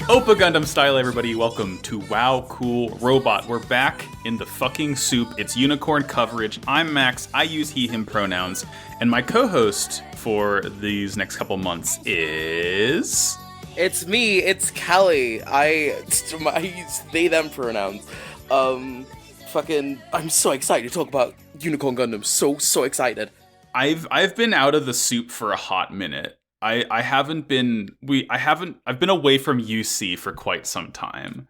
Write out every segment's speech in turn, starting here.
Oppa Gundam style, everybody. Welcome to Wow Cool Robot. We're back in the fucking soup. It's Unicorn coverage. I'm Max. I use he, him pronouns. And my co-host for these next couple months is... It's me. It's Kelly. I use they, them pronouns. I'm so excited to talk about Unicorn Gundam. So excited. I've been out of the soup for a hot minute. I've been away from UC for quite some time.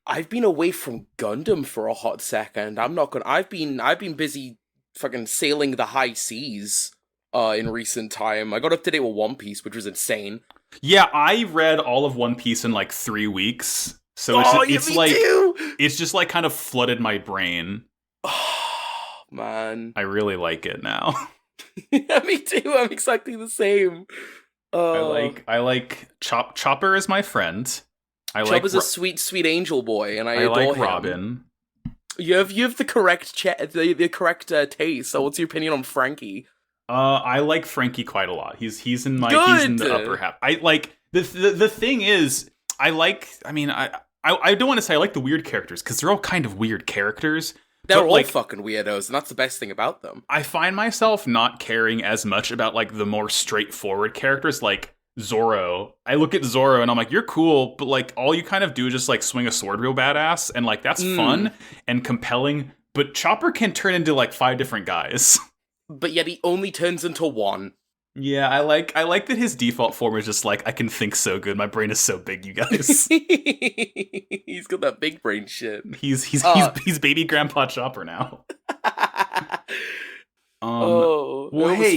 I've been away from Gundam for a hot second. I've been busy fucking sailing the high seas in recent time. I got up to date with One Piece, which was insane. Yeah, I read all of One Piece in like 3 weeks. So it's just like kind of flooded my brain. Oh, man. I really like it now. Yeah, me too. I'm exactly the same. I like Chopper is my friend. Chopper's a sweet angel boy, and I adore like him. Robin. You have the correct the correct taste. So, what's your opinion on Frankie? I like Frankie quite a lot. He's in the upper half. I like the thing is I don't want to say I like the weird characters because they're all kind of weird characters. They're all fucking weirdos, and that's the best thing about them. I find myself not caring as much about like the more straightforward characters like Zoro. I look at Zoro and I'm like, you're cool, but like all you kind of do is just like swing a sword real badass, and like that's fun and compelling. But Chopper can turn into like 5 different guys. But yet he only turns into one. Yeah, I like that his default form is just like, I can think so good. My brain is so big, you guys. He's got that big brain shit. He's baby grandpa Chopper now. I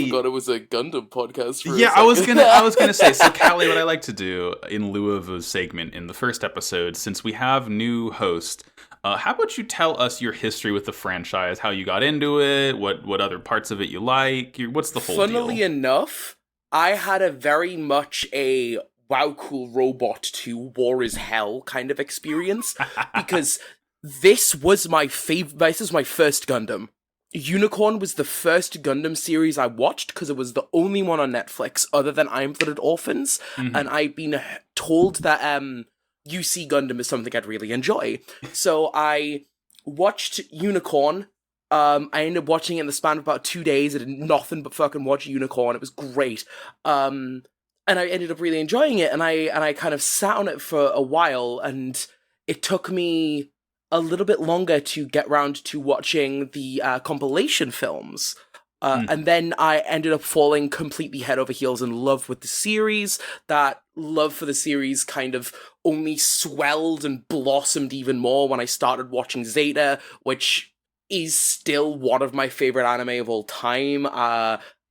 forgot it was a Gundam podcast. I was gonna say. So, Callie, what I like to do in lieu of a segment in the first episode, since we have new host, how about you tell us your history with the franchise? How you got into it? What other parts of it you like? What's the whole deal? Funnily enough, I had a very much a Wow Cool Robot to War is Hell kind of experience because this was my favorite. This is my first Gundam. Unicorn was the first Gundam series I watched because it was the only one on Netflix other than Iron-Blooded Orphans, and I've been told that UC Gundam is something I'd really enjoy. So I watched Unicorn. I ended up watching it in the span of about 2 days. I did nothing but fucking watch Unicorn. It was great. And I ended up really enjoying it, and I kind of sat on it for a while, and it took me a little bit longer to get round to watching the compilation films. And then I ended up falling completely head over heels in love with the series. That love for the series kind of only swelled and blossomed even more when I started watching Zeta, which is still one of my favorite anime of all time.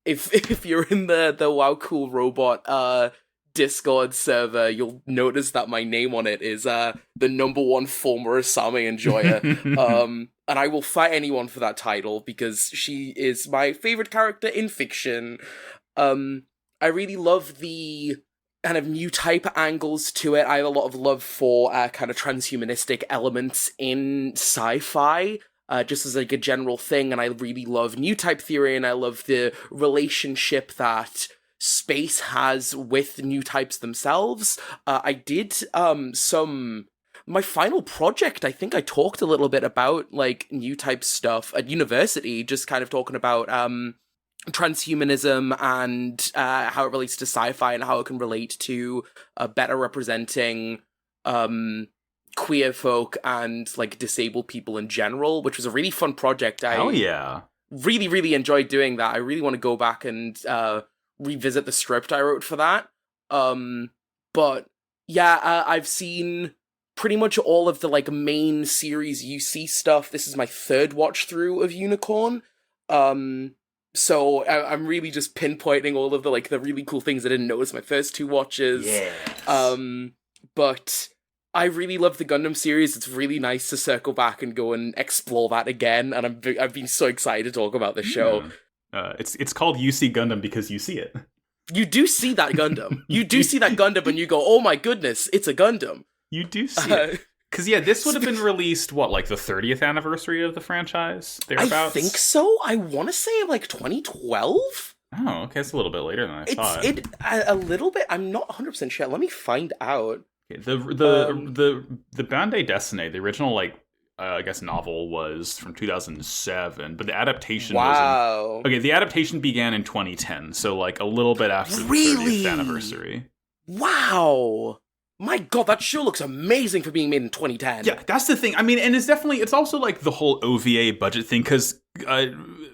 If you're in the Wow Cool Robot Discord server, you'll notice that my name on it is the #1 former Asame enjoyer. And I will fight anyone for that title because she is my favorite character in fiction. I really love the kind of Newtype angles to it. I have a lot of love for kind of transhumanistic elements in sci-fi. Just as like a general thing, and I really love Newtype theory, and I love the relationship that space has with Newtypes themselves. I did my final project, I think I talked a little bit about like Newtype stuff at university, just kind of talking about transhumanism and how it relates to sci-fi and how it can relate to better representing queer folk and like disabled people in general, which was a really fun project. Really, really enjoyed doing that. I really want to go back and revisit the script I wrote for that. But yeah, I've seen pretty much all of the like main series UC stuff. This is my 3rd watch through of Unicorn. So I'm really just pinpointing all of the like the really cool things I didn't notice my first 2 watches. Yes. But I really love the Gundam series. It's really nice to circle back and go and explore that again, and I've been so excited to talk about this show. It's called UC Gundam because you see it. You do see that Gundam. You do see that Gundam and you go, oh my goodness, it's a Gundam. You do see it. Because, yeah, this would have been released, like the 30th anniversary of the franchise? Thereabouts? I think so. I want to say, like, 2012? Oh, okay, it's a little bit later than I thought. A little bit. I'm not 100% sure. Let me find out. The Bande Dessiné, the original I guess novel was from 2007, but the adaptation Wow. the adaptation began in 2010, so like a little bit after the 30th anniversary. Wow. My God, that show looks amazing for being made in 2010. Yeah, that's the thing. I mean, and it's also like the whole OVA budget thing, because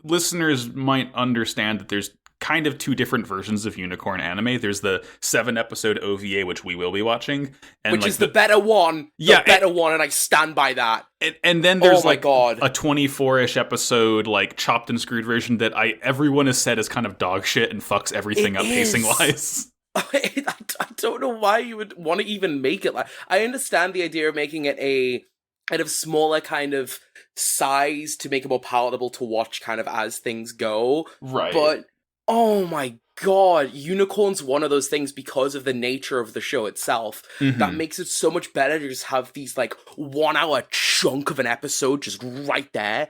listeners might understand that there's kind of two different versions of Unicorn anime. There's the 7-episode OVA, which we will be watching, and which is the better one. The better one, and I stand by that. And then there's a 24-ish episode, like chopped and screwed version that everyone has said is kind of dog shit and fucks everything up pacing wise. I don't know why you would want to even make it like. I understand the idea of making it a kind of smaller kind of size to make it more palatable to watch kind of as things go. Right. But oh my God, Unicorn's one of those things because of the nature of the show itself that makes it so much better to just have these like 1 hour chunk of an episode just right there.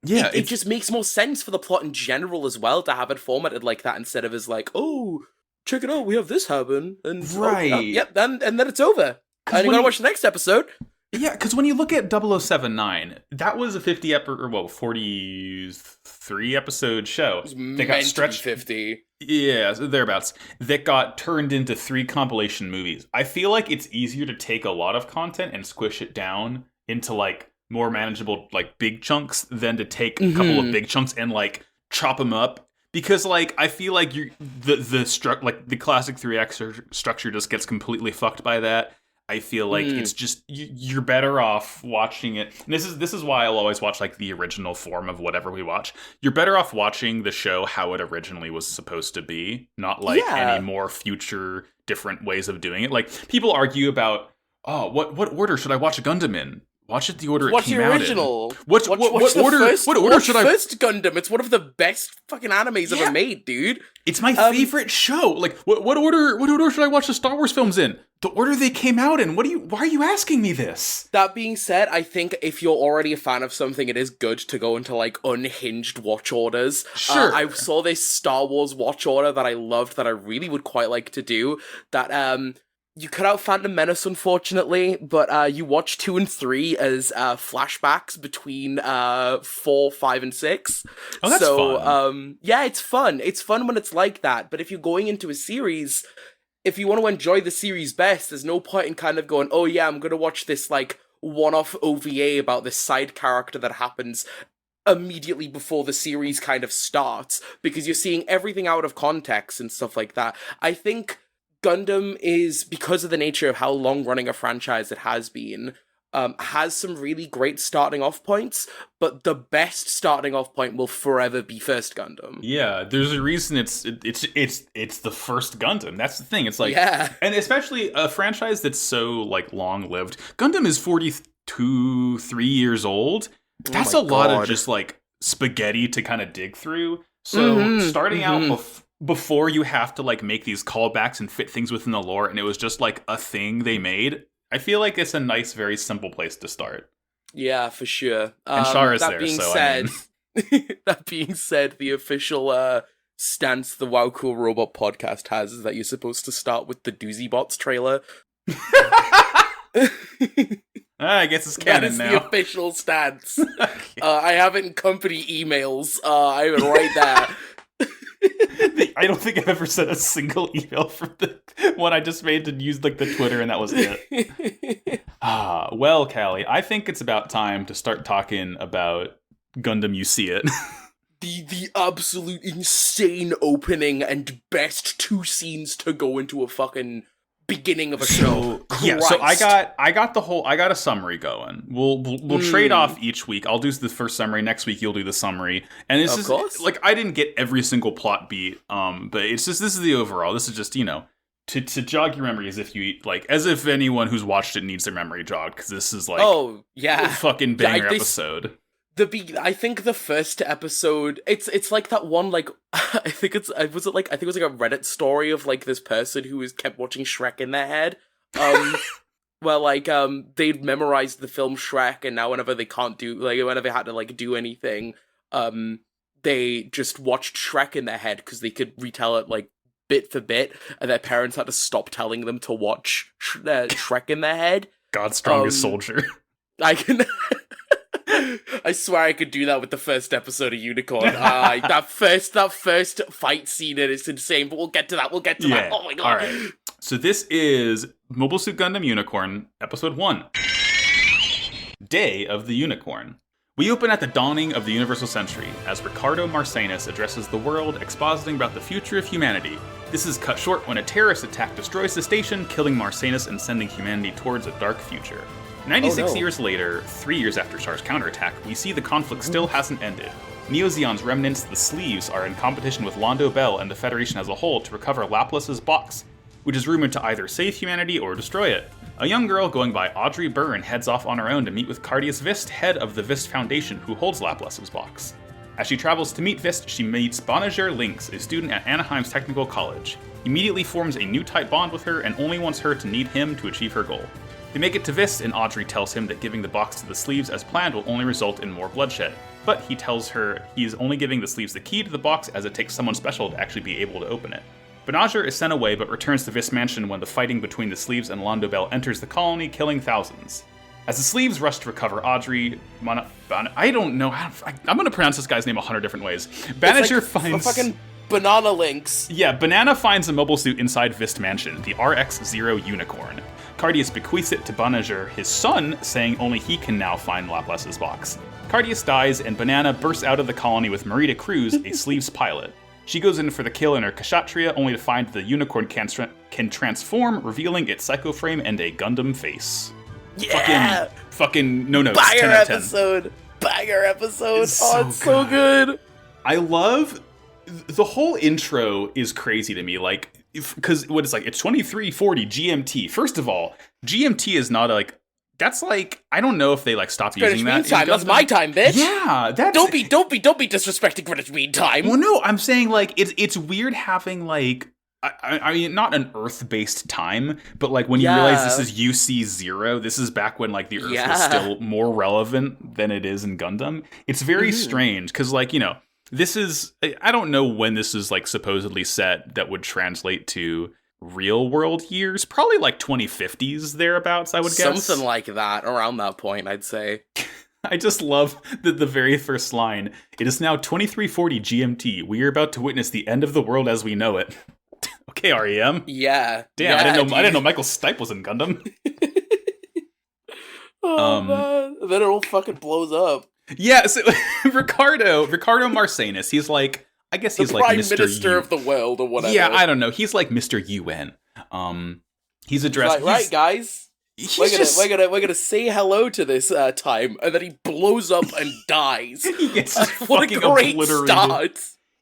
Yeah, it just makes more sense for the plot in general as well to have it formatted like that instead of as like, oh, check it out, we have this happen, and and then it's over. And you gotta watch the next episode. Yeah, because when you look at 0079, that was a 43 episode show. They got stretched 50. Yeah, thereabouts. That got turned into 3 compilation movies. I feel like it's easier to take a lot of content and squish it down into like more manageable, like big chunks, than to take a couple of big chunks and like chop them up. Because like I feel like the classic 3 act structure just gets completely fucked by that. I feel like it's just you're better off watching it. And this is why I'll always watch like the original form of whatever we watch. You're better off watching the show how it originally was supposed to be, not like any more future different ways of doing it. Like people argue about, oh, what order should I watch a Gundam in? Watch it the order it came out in. Watch the original. What order should I... First Gundam. It's one of the best fucking animes ever made, dude. It's my favorite show. Like, what order should I watch the Star Wars films in? The order they came out in. Why are you asking me this? That being said, I think if you're already a fan of something, it is good to go into, like, unhinged watch orders. Sure. I saw this Star Wars watch order that I loved, that I really would quite like to do, that, you cut out Phantom Menace, unfortunately, but you watch 2 and 3 as flashbacks between 4, 5, and 6. Oh, that's fun. Yeah, it's fun. It's fun when it's like that. But if you're going into a series, if you want to enjoy the series best, there's no point in kind of going, oh yeah, I'm going to watch this like one-off OVA about this side character that happens immediately before the series kind of starts, because you're seeing everything out of context and stuff like that. I think Gundam is, because of the nature of how long-running a franchise it has been, has some really great starting off points, but the best starting off point will forever be First Gundam. Yeah, there's a reason it's the first Gundam. That's the thing. It's like, and especially a franchise that's so like long-lived. Gundam is 3 years old. That's a lot of just like spaghetti to kind of dig through. So starting out before you have to like make these callbacks and fit things within the lore, and it was just like a thing they made, I feel like it's a nice, very simple place to start. Yeah, for sure. And Char is there, so I mean... That being said, the official stance the Wow Cool Robot podcast has is that you're supposed to start with the Doozy Bots trailer. I guess it's canon now. That is the official stance. Okay. I have it in company emails. I have it right there. I don't think I've ever sent a single email from the one I just made to use like the Twitter, and that was it. Well, Callie, I think it's about time to start talking about Gundam You See It. The absolute insane opening and best 2 scenes to go into a fucking beginning of a show. Yeah, so I got a summary going. We'll trade off each week. I'll do the first summary. Next week you'll do the summary. And this is like, I didn't get every single plot beat. But it's just, this is the overall. This is just, you know, to jog your memory as if anyone who's watched it needs their memory jogged, because this is like a fucking banger episode. I think the first episode, it's like that one, like, I think it was like a Reddit story of like this person who kept watching Shrek in their head. Where like they'd memorized the film Shrek, and now whenever they had to like do anything, they just watched Shrek in their head because they could retell it like bit for bit, and their parents had to stop telling them to watch Shrek in their head. God's strongest soldier. I can. I swear I could do that with the first episode of Unicorn. That first fight scene, it's insane. But we'll get to that. That. Oh my god! All right. So this is Mobile Suit Gundam Unicorn, Episode 1. Day of the Unicorn. We open at the dawning of the Universal Century, as Ricardo Marcenas addresses the world, expositing about the future of humanity. This is cut short when a terrorist attack destroys the station, killing Marcenas and sending humanity towards a dark future. 96 years later, 3 years after Char's counterattack, we see the conflict still hasn't ended. Neo-Zeon's remnants, the Sleeves, are in competition with Londo Bell and the Federation as a whole to recover Laplace's box, which is rumored to either save humanity or destroy it. A young girl going by Audrey Byrne heads off on her own to meet with Cardius Vist, head of the Vist Foundation, who holds Laplace's box. As she travels to meet Vist, she meets Bonager Lynx, a student at Anaheim's Technical College. He immediately forms a Newtype bond with her and only wants her to need him to achieve her goal. They make it to Vist, and Audrey tells him that giving the box to the Sleeves as planned will only result in more bloodshed. But he tells her he's only giving the Sleeves the key to the box as it takes someone special to actually be able to open it. Bonager is sent away but returns to Vist Mansion when the fighting between the Sleeves and Londo Bell enters the colony, killing thousands. As the Sleeves rush to recover Audrey, I don't know how I'm going to pronounce this guy's name 100 different ways. Bonager finds a fucking banana links. Yeah, Banana finds a mobile suit inside Vist Mansion, the RX-0 Unicorn. Cardius bequeaths it to Bonager, his son, saying only he can now find Laplace's box. Cardius dies, and Banana bursts out of the colony with Marita Cruz, a Sleeves pilot. She goes in for the kill in her Kshatriya, only to find the Unicorn can transform, revealing its Psycho Frame and a Gundam face. Yeah! Fucking no notes. Banger episode! Banger episode! It's so good! I love... The whole intro is crazy to me, like... Because what it's like, it's 2340 GMT. First of all, GMT is not like... That's like... I don't know if they like stopped using that. Greenwich Mean Time, that's my time, bitch! Yeah, that's... Don't be disrespecting Greenwich Mean Time! Well, no, I'm saying like, it's weird having like... I mean, not an Earth-based time, but like when you realize this is UC0, this is back when like the Earth was still more relevant than it is in Gundam. It's very strange because like, you know, this is, I don't know when this is like supposedly set that would translate to real world years, probably like 2050s thereabouts, I would guess. Something like that, around that point, I'd say. I just love the very first line. It is now 2340 GMT. We are about to witness the end of the world as we know it. Okay, REM. Yeah. Damn, yeah, I didn't know Michael Stipe was in Gundam. Man. Then it all fucking blows up. Yeah, so Ricardo Marcenas, he's like, I guess he's like Prime Minister of the world or whatever. Yeah, I don't know. He's like Mr. UN. He's addressed. Right, guys. We're gonna say hello to this time, and then he blows up and dies. He gets what a great start.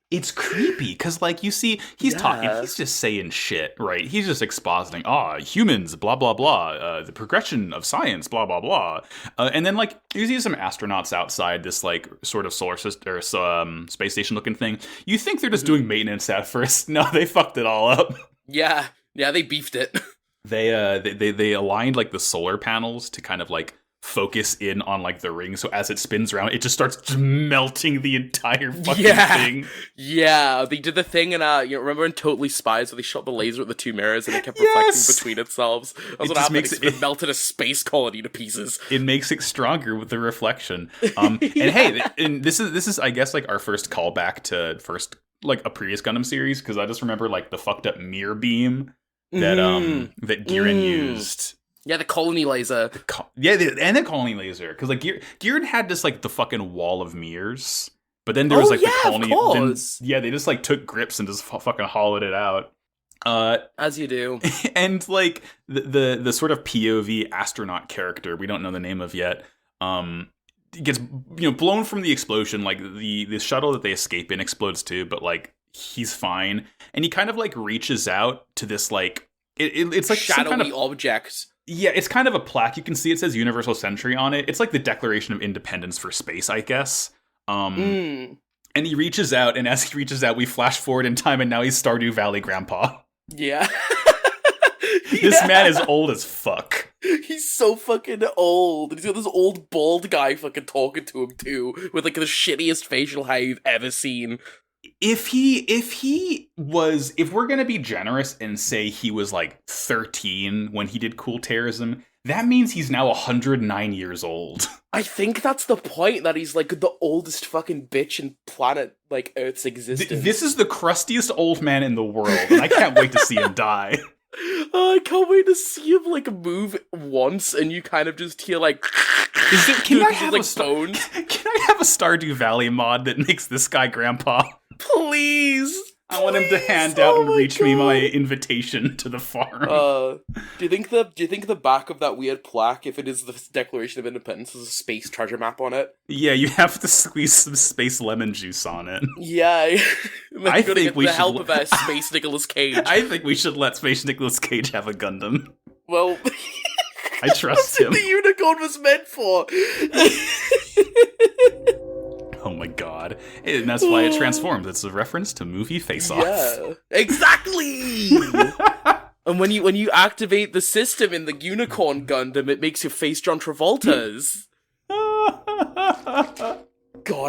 It's creepy, because, like, you see, he's talking, he's just saying shit, right? He's just expositing, humans, blah, blah, blah, the progression of science, blah, blah, blah. And then, like, you see some astronauts outside this, like, sort of solar system, or space station-looking thing. You think they're just doing maintenance at first. No, they fucked it all up. Yeah, they beefed it. They aligned, like, the solar panels to kind of, like, focus in on like the ring, so as it spins around it just starts melting the entire fucking thing. Yeah, they did the thing in you remember in Totally Spies where they shot the laser at the two mirrors and it kept reflecting between themselves. That's what happened. It melted a space colony to pieces. It makes it stronger with the reflection. And hey, and this is I guess like our first callback to like a previous Gundam series, because I just remember like the fucked up mirror beam that that Giran used. Yeah, the colony laser. And the colony laser. Because, like, Giran had just, like, the fucking wall of mirrors. But then there was, like, the colony. Of course. Then, they just, like, took grips and just fucking hollowed it out. As you do. And, like, the sort of POV astronaut character, we don't know the name of yet, gets, blown from the explosion. Like, the shuttle that they escape in explodes too, but, like, he's fine. And he kind of, like, reaches out to this, like, it's like shadowy some kind of object. Yeah, it's kind of a plaque. You can see it says Universal Century on it. It's like the Declaration of Independence for space, I guess. And he reaches out, and as he reaches out, we flash forward in time, and now he's Stardew Valley Grandpa. Yeah. This man is old as fuck. He's so fucking old. He's got this old bald guy fucking talking to him, too, with like the shittiest facial hair you've ever seen. if we're gonna be generous and say he was like 13 when he did Cool Terrorism, that means he's now 109 years old. I think that's the point, that he's like the oldest fucking bitch in planet like Earth's existence. This is the crustiest old man in the world, and I can't wait to see him die. I can't wait to see him like move once, and you kind of just hear like. Can I have like a phone? Can I have a Stardew Valley mod that makes this guy grandpa? Please. I want him to hand out and reach me my invitation to the farm. Do you think the back of that weird plaque, if it is the Declaration of Independence, has a space treasure map on it? Yeah, you have to squeeze some space lemon juice on it. Yeah, I think we should help of Space Nicolas Cage. I think we should let Space Nicolas Cage have a Gundam. Well, I trust him. That's what the Unicorn was meant for. Oh my god. And that's why it transforms. It's a reference to movie Face Off. Yeah. Exactly! And when you activate the system in the Unicorn Gundam, it makes your face John Travolta's. God,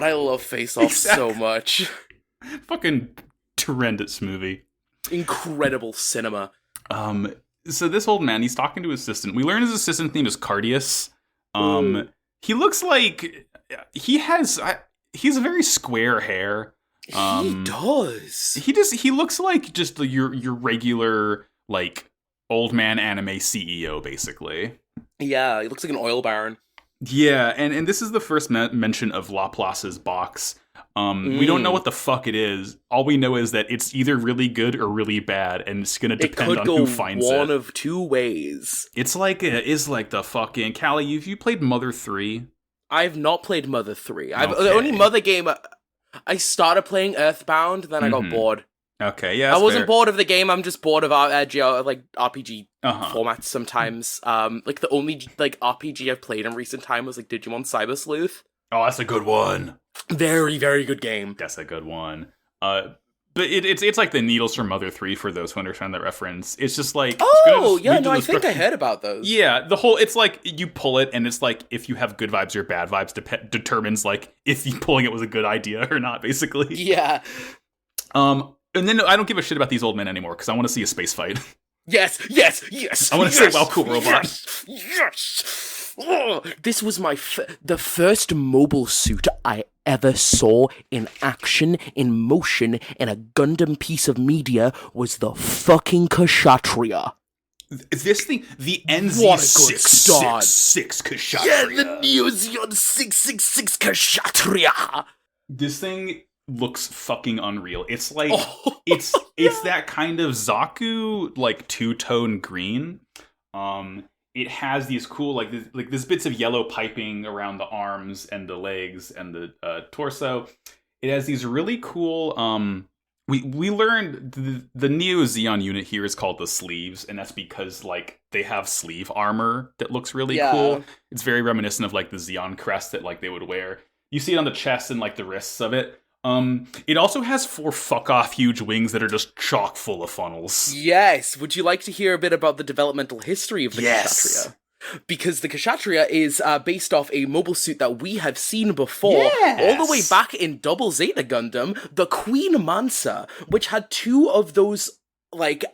I love Face Off so much. Fucking horrendous movie. Incredible cinema. So this old man, he's talking to his assistant. We learn his assistant's name is Cardius. He looks like he's a very square hair. He does. He looks like just your regular like old man anime CEO, basically. Yeah, he looks like an oil baron. Yeah, and this is the first mention of Laplace's box. We don't know what the fuck it is. All we know is that it's either really good or really bad, and it's gonna depend on who finds it. It could go one of two ways. It's like the fucking Callie. You played Mother 3? I've not played Mother 3. The only Mother game I started playing Earthbound, then I got bored. Okay, yeah, I wasn't fair. bored of the game. I'm just bored of RPG formats sometimes. Like the only like RPG I've played in recent time was like Digimon Cyber Sleuth. Oh, that's a good one. Very, very good game. That's a good one. But it's like the needles from Mother 3 for those who understand that reference. It's just like... I think I heard about those. Yeah, it's like you pull it and it's like if you have good vibes or bad vibes determines like if you pulling it was a good idea or not, basically. Yeah. And then I don't give a shit about these old men anymore because I want to see a space fight. Yes. I want to say, wow, cool robot. Yes. Oh, this was the first mobile suit I ever saw in action, in motion, in a Gundam piece of media was the fucking Kshatriya. This thing, the NZ666 Kshatriya. Yeah, the Neozeon 666 Kshatriya. This thing looks fucking unreal. It's like it's that kind of Zaku like two-tone green. It has these cool like this bits of yellow piping around the arms and the legs and the torso. It has these really cool we learned the Neo Zeon unit here is called the sleeves, and that's because like they have sleeve armor that looks really cool. It's very reminiscent of like the Zeon crest that like they would wear. You see it on the chest and like the wrists of it. It also has 4 fuck-off huge wings that are just chock full of funnels. Yes. Would you like to hear a bit about the developmental history of the Kshatriya? Because the Kshatriya is based off a mobile suit that we have seen before, all the way back in Double Zeta Gundam, the Queen Mansa, which had 2 of those, like,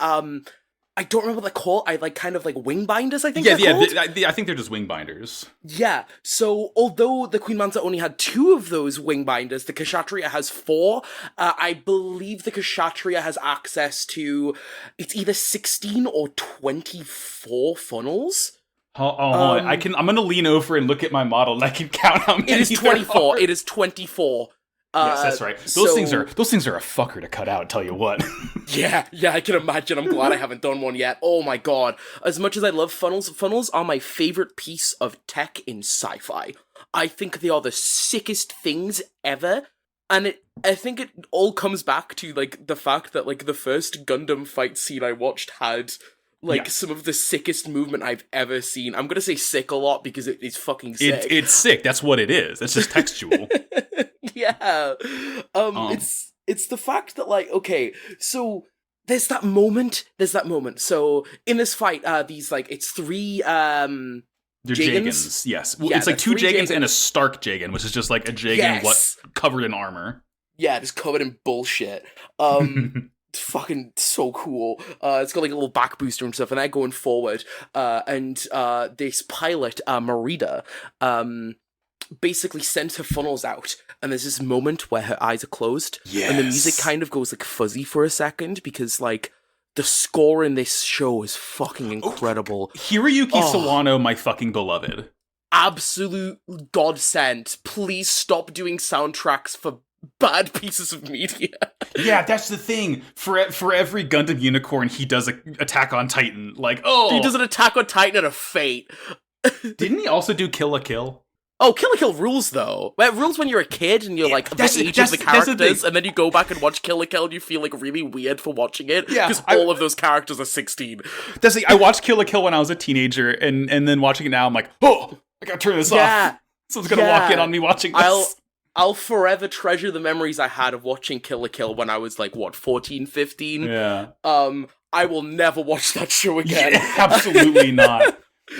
I don't remember what they're called. I like kind of like wing binders, I think they're called. I think they're just wing binders. Yeah, so although the Queen Manta only had 2 of those wing binders, the Kshatriya has 4. I believe the Kshatriya has access to, it's either 16 or 24 funnels. I'm going to lean over and look at my model and I can count how many. It is 24. It is 24. Yes, that's right. Those things are a fucker to cut out, tell you what. Yeah, I can imagine. I'm glad I haven't done one yet. Oh my god. As much as I love funnels are my favorite piece of tech in sci-fi. I think they are the sickest things ever. And I think it all comes back to like the fact that like the first Gundam fight scene I watched had some of the sickest movement I've ever seen. I'm gonna say sick a lot because it is fucking sick. It's sick. That's what it is. It's just textual. Yeah. It's the fact that like, okay, so there's that moment. So in this fight, these like it's 3 they're Jagans. Yes. Well, it's like 2 Jagans and a Stark Jagan, which is just like a Jagan covered in armor. Yeah, just covered in bullshit. It's fucking so cool. It's got like a little back booster and stuff, and they're going forward. And this pilot, Marita, basically sends her funnels out, and there's this moment where her eyes are closed, and the music kind of goes like fuzzy for a second because like the score in this show is fucking incredible. Hiroyuki Sawano, my fucking beloved. Absolute godsend. Please stop doing soundtracks for bad pieces of media. Yeah, that's the thing. For every Gundam Unicorn, he does a Attack on Titan. Like, oh, he does an Attack on Titan and a Fate. Didn't he also do Kill la Kill? Oh, Kill la Kill rules though. Well, it rules when you're a kid and you're like the age of the characters, and then you go back and watch Kill la Kill and you feel like really weird for watching it because all of those characters are 16. That's like, I watched Kill la Kill when I was a teenager, and then watching it now, I'm like, oh, I gotta turn this off. Someone's gonna walk in on me watching this. I'll forever treasure the memories I had of watching Kill la Kill when I was like, 14, 15? Yeah. I will never watch that show again. Yeah, absolutely not.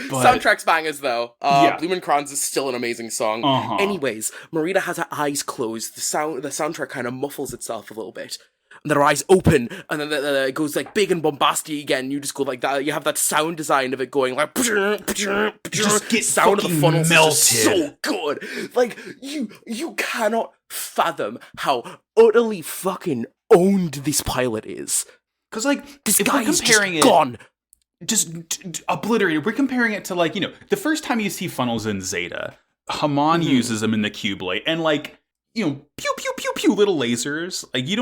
But soundtrack's bangers though. Bloomin' Crowns is still an amazing song. Anyways, Marita has her eyes closed. The soundtrack kind of muffles itself a little bit. And then her eyes open, and then it goes like big and bombastic again. You just go like that. You have that sound design of it going like just get sound of the funnels melted. Is just so good. Like you cannot fathom how utterly fucking owned this pilot is. Because like this if guy we're comparing is just gone. Just obliterated. We're comparing it to like, the first time you see funnels in Zeta, Haman uses them in the Q-Blade, and like, pew pew pew pew little lasers. Like you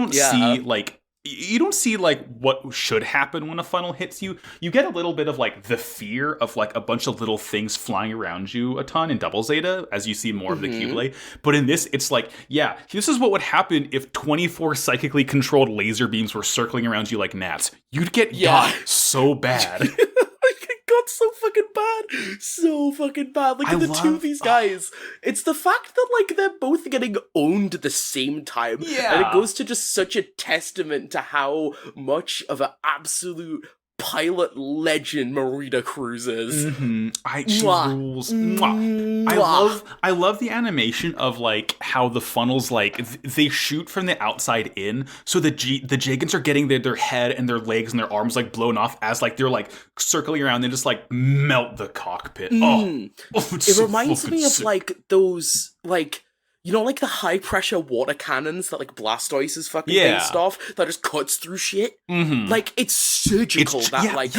don't see like what should happen when a funnel hits you. You get a little bit of like the fear of like a bunch of little things flying around you a ton in Double Zeta as you see more of the Q-Blade. But in this, it's like, yeah, this is what would happen if 24 psychically controlled laser beams were circling around you like gnats. You'd get got so bad. Got so fucking bad. Like the two of these guys, it's the fact that like they're both getting owned at the same time. Yeah, and it goes to just such a testament to how much of an absolute pilot legend Marita Cruz is. She rules. I love the animation of like how the funnels like they shoot from the outside in, so the Jagans are getting their head and their legs and their arms like blown off as like they're like circling around. They just like melt the cockpit. It reminds me of like those like, like the high pressure water cannons that like Blastoise is fucking based off that just cuts through shit. Like it's surgical. Kind of like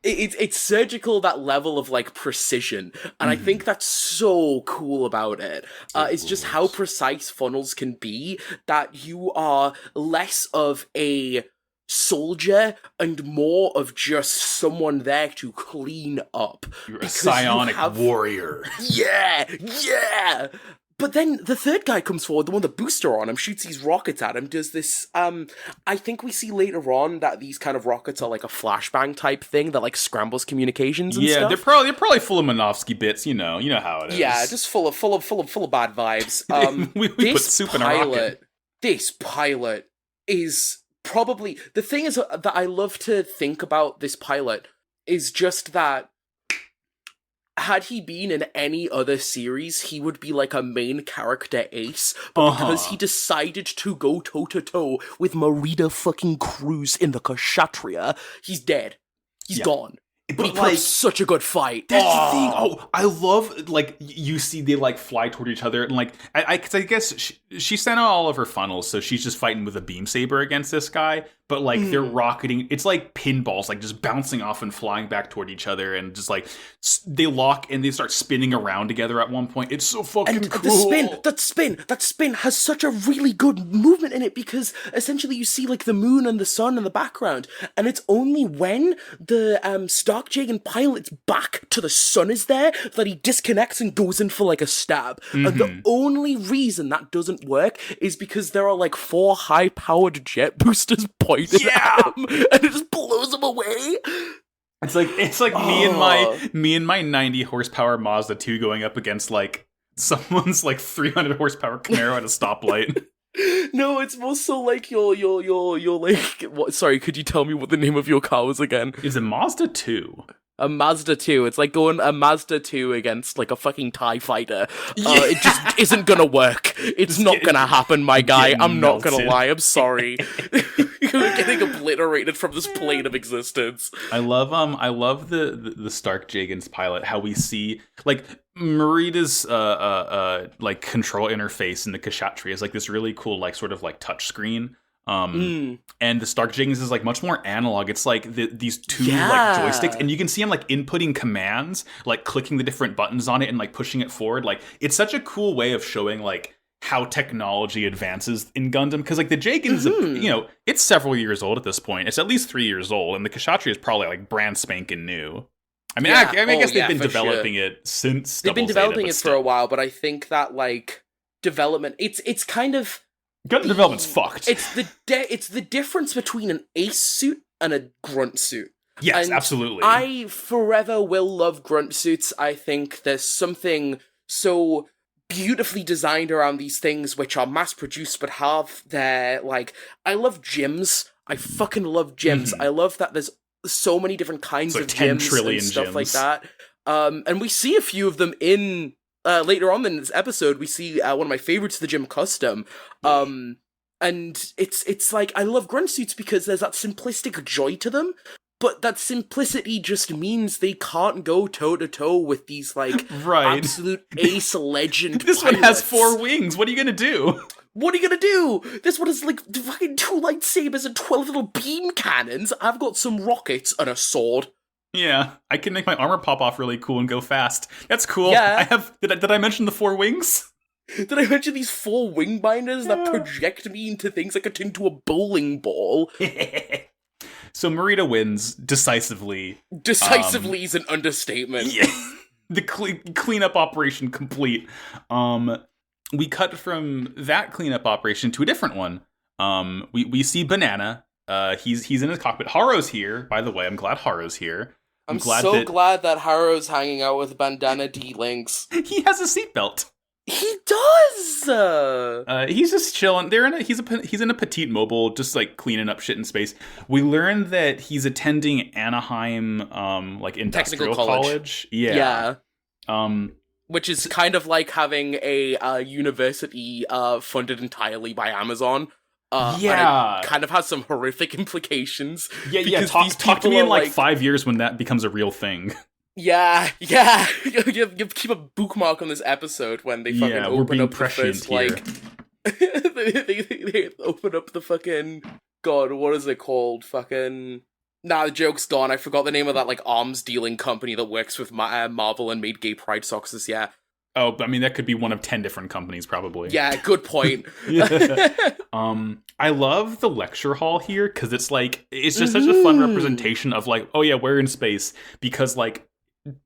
it's surgical, that level of like precision, and I think that's so cool about it. It's just how precise funnels can be, that you are less of a soldier and more of just someone there to clean up. You're a psionic warrior. Yeah. But then the third guy comes forward, the one with the booster on him, shoots these rockets at him, does this, I think we see later on that these kind of rockets are like a flashbang type thing that like scrambles communications and stuff. Yeah, they're probably full of Minovsky bits, you know how it is. Yeah, just full of bad vibes. We put soup in a rocket. This pilot is probably, the thing is that I love to think about this pilot is just that had he been in any other series, he would be like a main character ace, but because he decided to go toe-to-toe with Marita fucking Cruz in the Kshatriya, he's dead. He's gone. But he put up such a good fight. That's the thing. I love, like, you see they, like, fly toward each other. And, like, I guess she sent out all of her funnels, so she's just fighting with a beam saber against this guy. But, like, they're rocketing. It's like pinballs, like, just bouncing off and flying back toward each other. And just, like, they lock and they start spinning around together at one point. It's so fucking cool. That spin has such a really good movement in it, because essentially you see, like, the moon and the sun in the background. And it's only when the Stark Jagan pilot's back to the sun is there that he disconnects and goes in for, like, a stab. And the only reason that doesn't work is because there are, like, 4 high-powered jet boosters pointed at him, and it just blows him away. It's like me and my 90 horsepower Mazda 2 going up against like someone's like 300 horsepower Camaro at a stoplight. No, it's more so like you're like, what? Sorry, could you tell me what the name of your car was again? It's a Mazda 2. A Mazda 2. It's like going a Mazda 2 against like a fucking TIE fighter. It just isn't gonna work. It's not gonna happen, my guy. I'm not gonna lie. I'm sorry. You're getting obliterated from this plane of existence. I love the Stark Jagens pilot, how we see like Marita's like control interface in the Kshatriya is like this really cool like sort of like touch screen. And the Stark Jagens is like much more analog. It's like these two like joysticks, and you can see him like inputting commands, like clicking the different buttons on it and like pushing it forward. Like it's such a cool way of showing like how technology advances in Gundam, because like the Jagens, you know, it's several years old at this point. It's at least 3 years old, and the Kshatriya is probably like brand spanking new. I mean, I guess they've been developing it since. They've been developing it for a while, but I think that like development, it's kind of. Gundam development's fucked. It's the difference between an ace suit and a grunt suit. Yes, and absolutely. I forever will love grunt suits. I think there's something so beautifully designed around these things which are mass produced but have their like. I love gyms. I fucking love gyms. I love that there's so many different kinds of gyms and stuff like that. And we see a few of them in. Later on in this episode, we see one of my favorites, the gym custom, and it's like I love grunt suits because there's that simplistic joy to them, but that simplicity just means they can't go toe to toe with these like absolute ace legend. This pilots. one has 4 wings. What are you gonna do? What are you gonna do? This one has like fucking 2 lightsabers and 12 little beam cannons. I've got some rockets and a sword. Yeah, I can make my armor pop off really cool and go fast. That's cool. Yeah. I have. Did I mention the 4 wings? Did I mention these 4 wing binders that project me into things that could turn into a bowling ball? So Marita wins decisively. Decisively is an understatement. Yeah. The cleanup operation complete. We cut from that cleanup operation to a different one. We see Banana. He's in his cockpit. Haru's here, by the way. I'm glad Haru's here. I'm so glad that Haru's hanging out with Bandana D-Links. He has a seatbelt. He does! He's just chilling. He's in a petite mobile, just like cleaning up shit in space. We learned that he's attending Anaheim, like industrial college. Yeah. Which is kind of like having a university funded entirely by Amazon. And it kind of has some horrific implications. Yeah. Talk to me in like 5 years when that becomes a real thing. Yeah. You keep a bookmark on this episode when they fucking open up the first, here. like... they open up the fucking... God, what is it called? Fucking... Nah, the joke's gone. I forgot the name of that, like, arms dealing company that works with Marvel and made gay pride socks this year. Oh, I mean, that could be one of 10 different companies, probably. Yeah, good point. I love the lecture hall here, because it's like, it's just such a fun representation of like, oh yeah, we're in space, because like,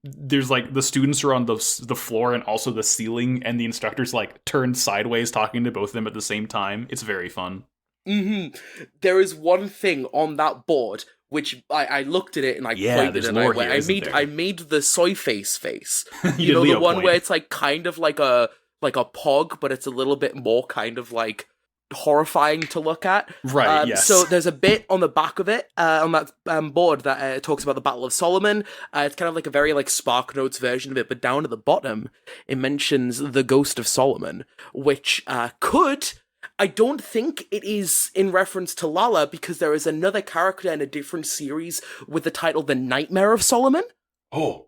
there's like, the students are on the floor and also the ceiling, and the instructor's like, turned sideways talking to both of them at the same time. It's very fun. There is one thing on that board which I looked at it and I pointed and I made the soy face. You know, the one where it's like kind of like a pog, but it's a little bit more kind of like horrifying to look at. Right, yes. So there's a bit on the back of it, on that board that talks about the Battle of Solomon. It's kind of like a very like Spark Notes version of it, but down at the bottom, it mentions the Ghost of Solomon, which I don't think it is in reference to Lala, because there is another character in a different series with the title The Nightmare of Solomon. Oh.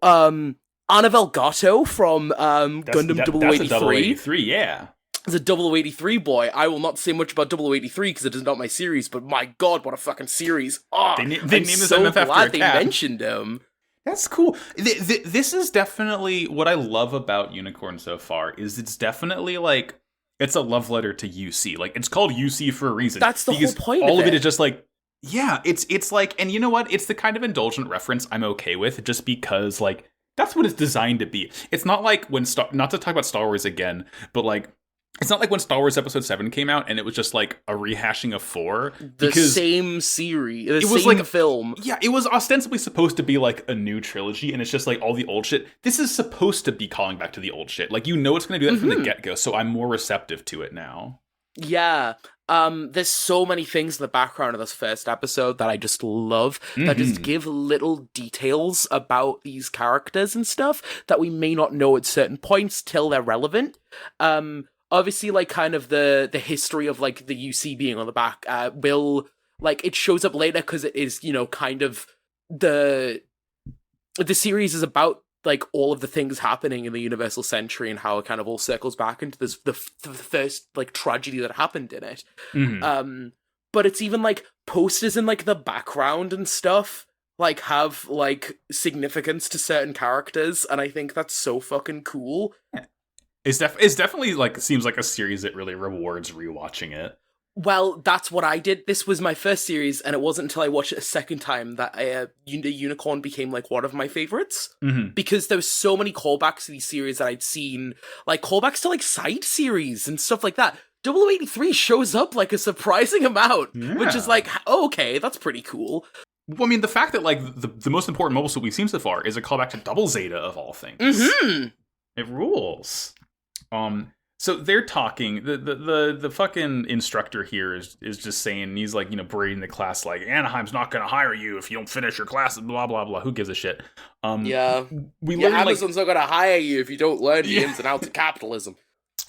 Annabelle Gatto from Gundam 083. That's a 083, yeah. It's a 083 boy. I will not say much about 083 because it is not my series, but my god, what a fucking series. Oh, they named this so glad after a they cat. mentioned him. That's cool. This is definitely what I love about Unicorn so far, is it's definitely like, it's a love letter to UC. Like, it's called UC for a reason. That's the whole point all of it is just like, yeah, it's like, and you know what? It's the kind of indulgent reference I'm okay with, just because, like, that's what it's designed to be. It's not like when, not to talk about Star Wars again, but, like, it's not like when Star Wars Episode 7 came out and it was just, like, a rehashing of 4. The same series. The same like, film. Yeah, it was ostensibly supposed to be, like, a new trilogy, and it's just, like, all the old shit. This is supposed to be calling back to the old shit. Like, you know it's going to do that from the get-go, so I'm more receptive to it now. Yeah. There's so many things in the background of this first episode that I just love, that just give little details about these characters and stuff that we may not know at certain points till they're relevant. Obviously, like, kind of the history of, like, the UC being on the back, will, like, it shows up later because it is, kind of the series is about, like, all of the things happening in the Universal Century and how it kind of all circles back into this the first, like, tragedy that happened in it. But it's even, like, posters in, like, the background and stuff, like, have, like, significance to certain characters, and I think that's so fucking cool. It's definitely, like, seems like a series that really rewards rewatching it. Well, that's what I did. This was my first series, and it wasn't until I watched it a second time that the Unicorn became, like, one of my favorites. Because there was so many callbacks to these series that I'd seen, like, callbacks to, like, side series and stuff like that. 083 shows up, like, a surprising amount, which is like, oh, okay, that's pretty cool. Well, I mean, the fact that, like, the most important mobile suit we've seen so far is a callback to Double Zeta, of all things. It rules. So they're talking. The fucking instructor here is just saying, he's like, berating the class, like, Anaheim's not going to hire you if you don't finish your classes, blah blah blah. Who gives a shit? We learned, Amazon's not going to hire you if you don't learn the ins and outs of capitalism.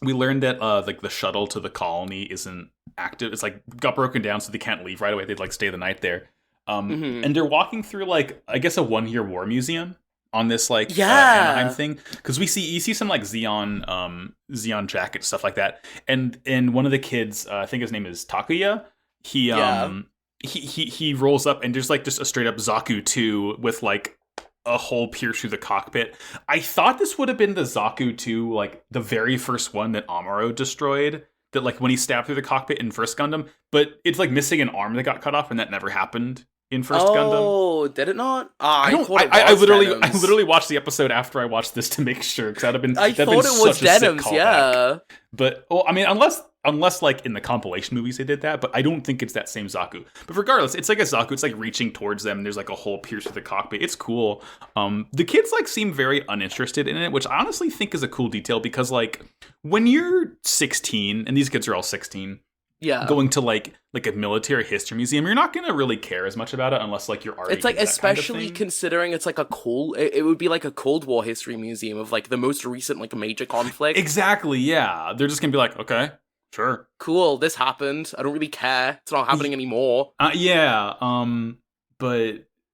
We learned that like the shuttle to the colony isn't active. It's like got broken down, so they can't leave right away. They'd like stay the night there. And they're walking through, like, I guess a 1-year war museum on this, like, Anaheim thing, because you see some, like, Xeon jackets, stuff like that, and one of the kids, I think his name is Takuya, he rolls up and there's, like, just a straight up Zaku 2 with, like, a hole pierced through the cockpit. I thought this would have been the Zaku 2, like, the very first one that Amuro destroyed, that, like, when he stabbed through the cockpit in First Gundam, but it's, like, missing an arm that got cut off, and that never happened in First Gundam. Oh, did it not? I literally watched the episode after I watched this to make sure, because that'd have been. I thought it was Denims, yeah. But I mean, unless like in the compilation movies they did that, but I don't think it's that same Zaku. But regardless, it's like a Zaku. It's like reaching towards them, and there's like a hole pierced through the cockpit. It's cool. The kids like seem very uninterested in it, which I honestly think is a cool detail, because like when you're 16, and these kids are all 16. Yeah, going to like a military history museum, you're not gonna really care as much about it unless like you're already. It's like, especially kind of considering it's like it would be like a Cold War history museum of like the most recent like major conflict. Exactly. Yeah, they're just gonna be like, okay, sure, cool, this happened. I don't really care. It's not happening anymore. But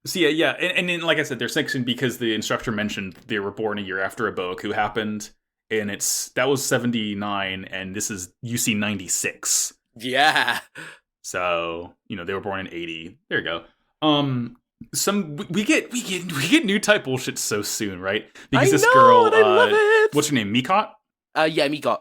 so yeah, and then like I said, they're 16 because the instructor mentioned they were born a year after a Boku happened, and that was 79, and this is UC 96. Yeah. So, they were born in 80. There you go. We get Newtype bullshit so soon, right? Because this girl, I love it. What's her name? Mikot? Yeah, Mikot.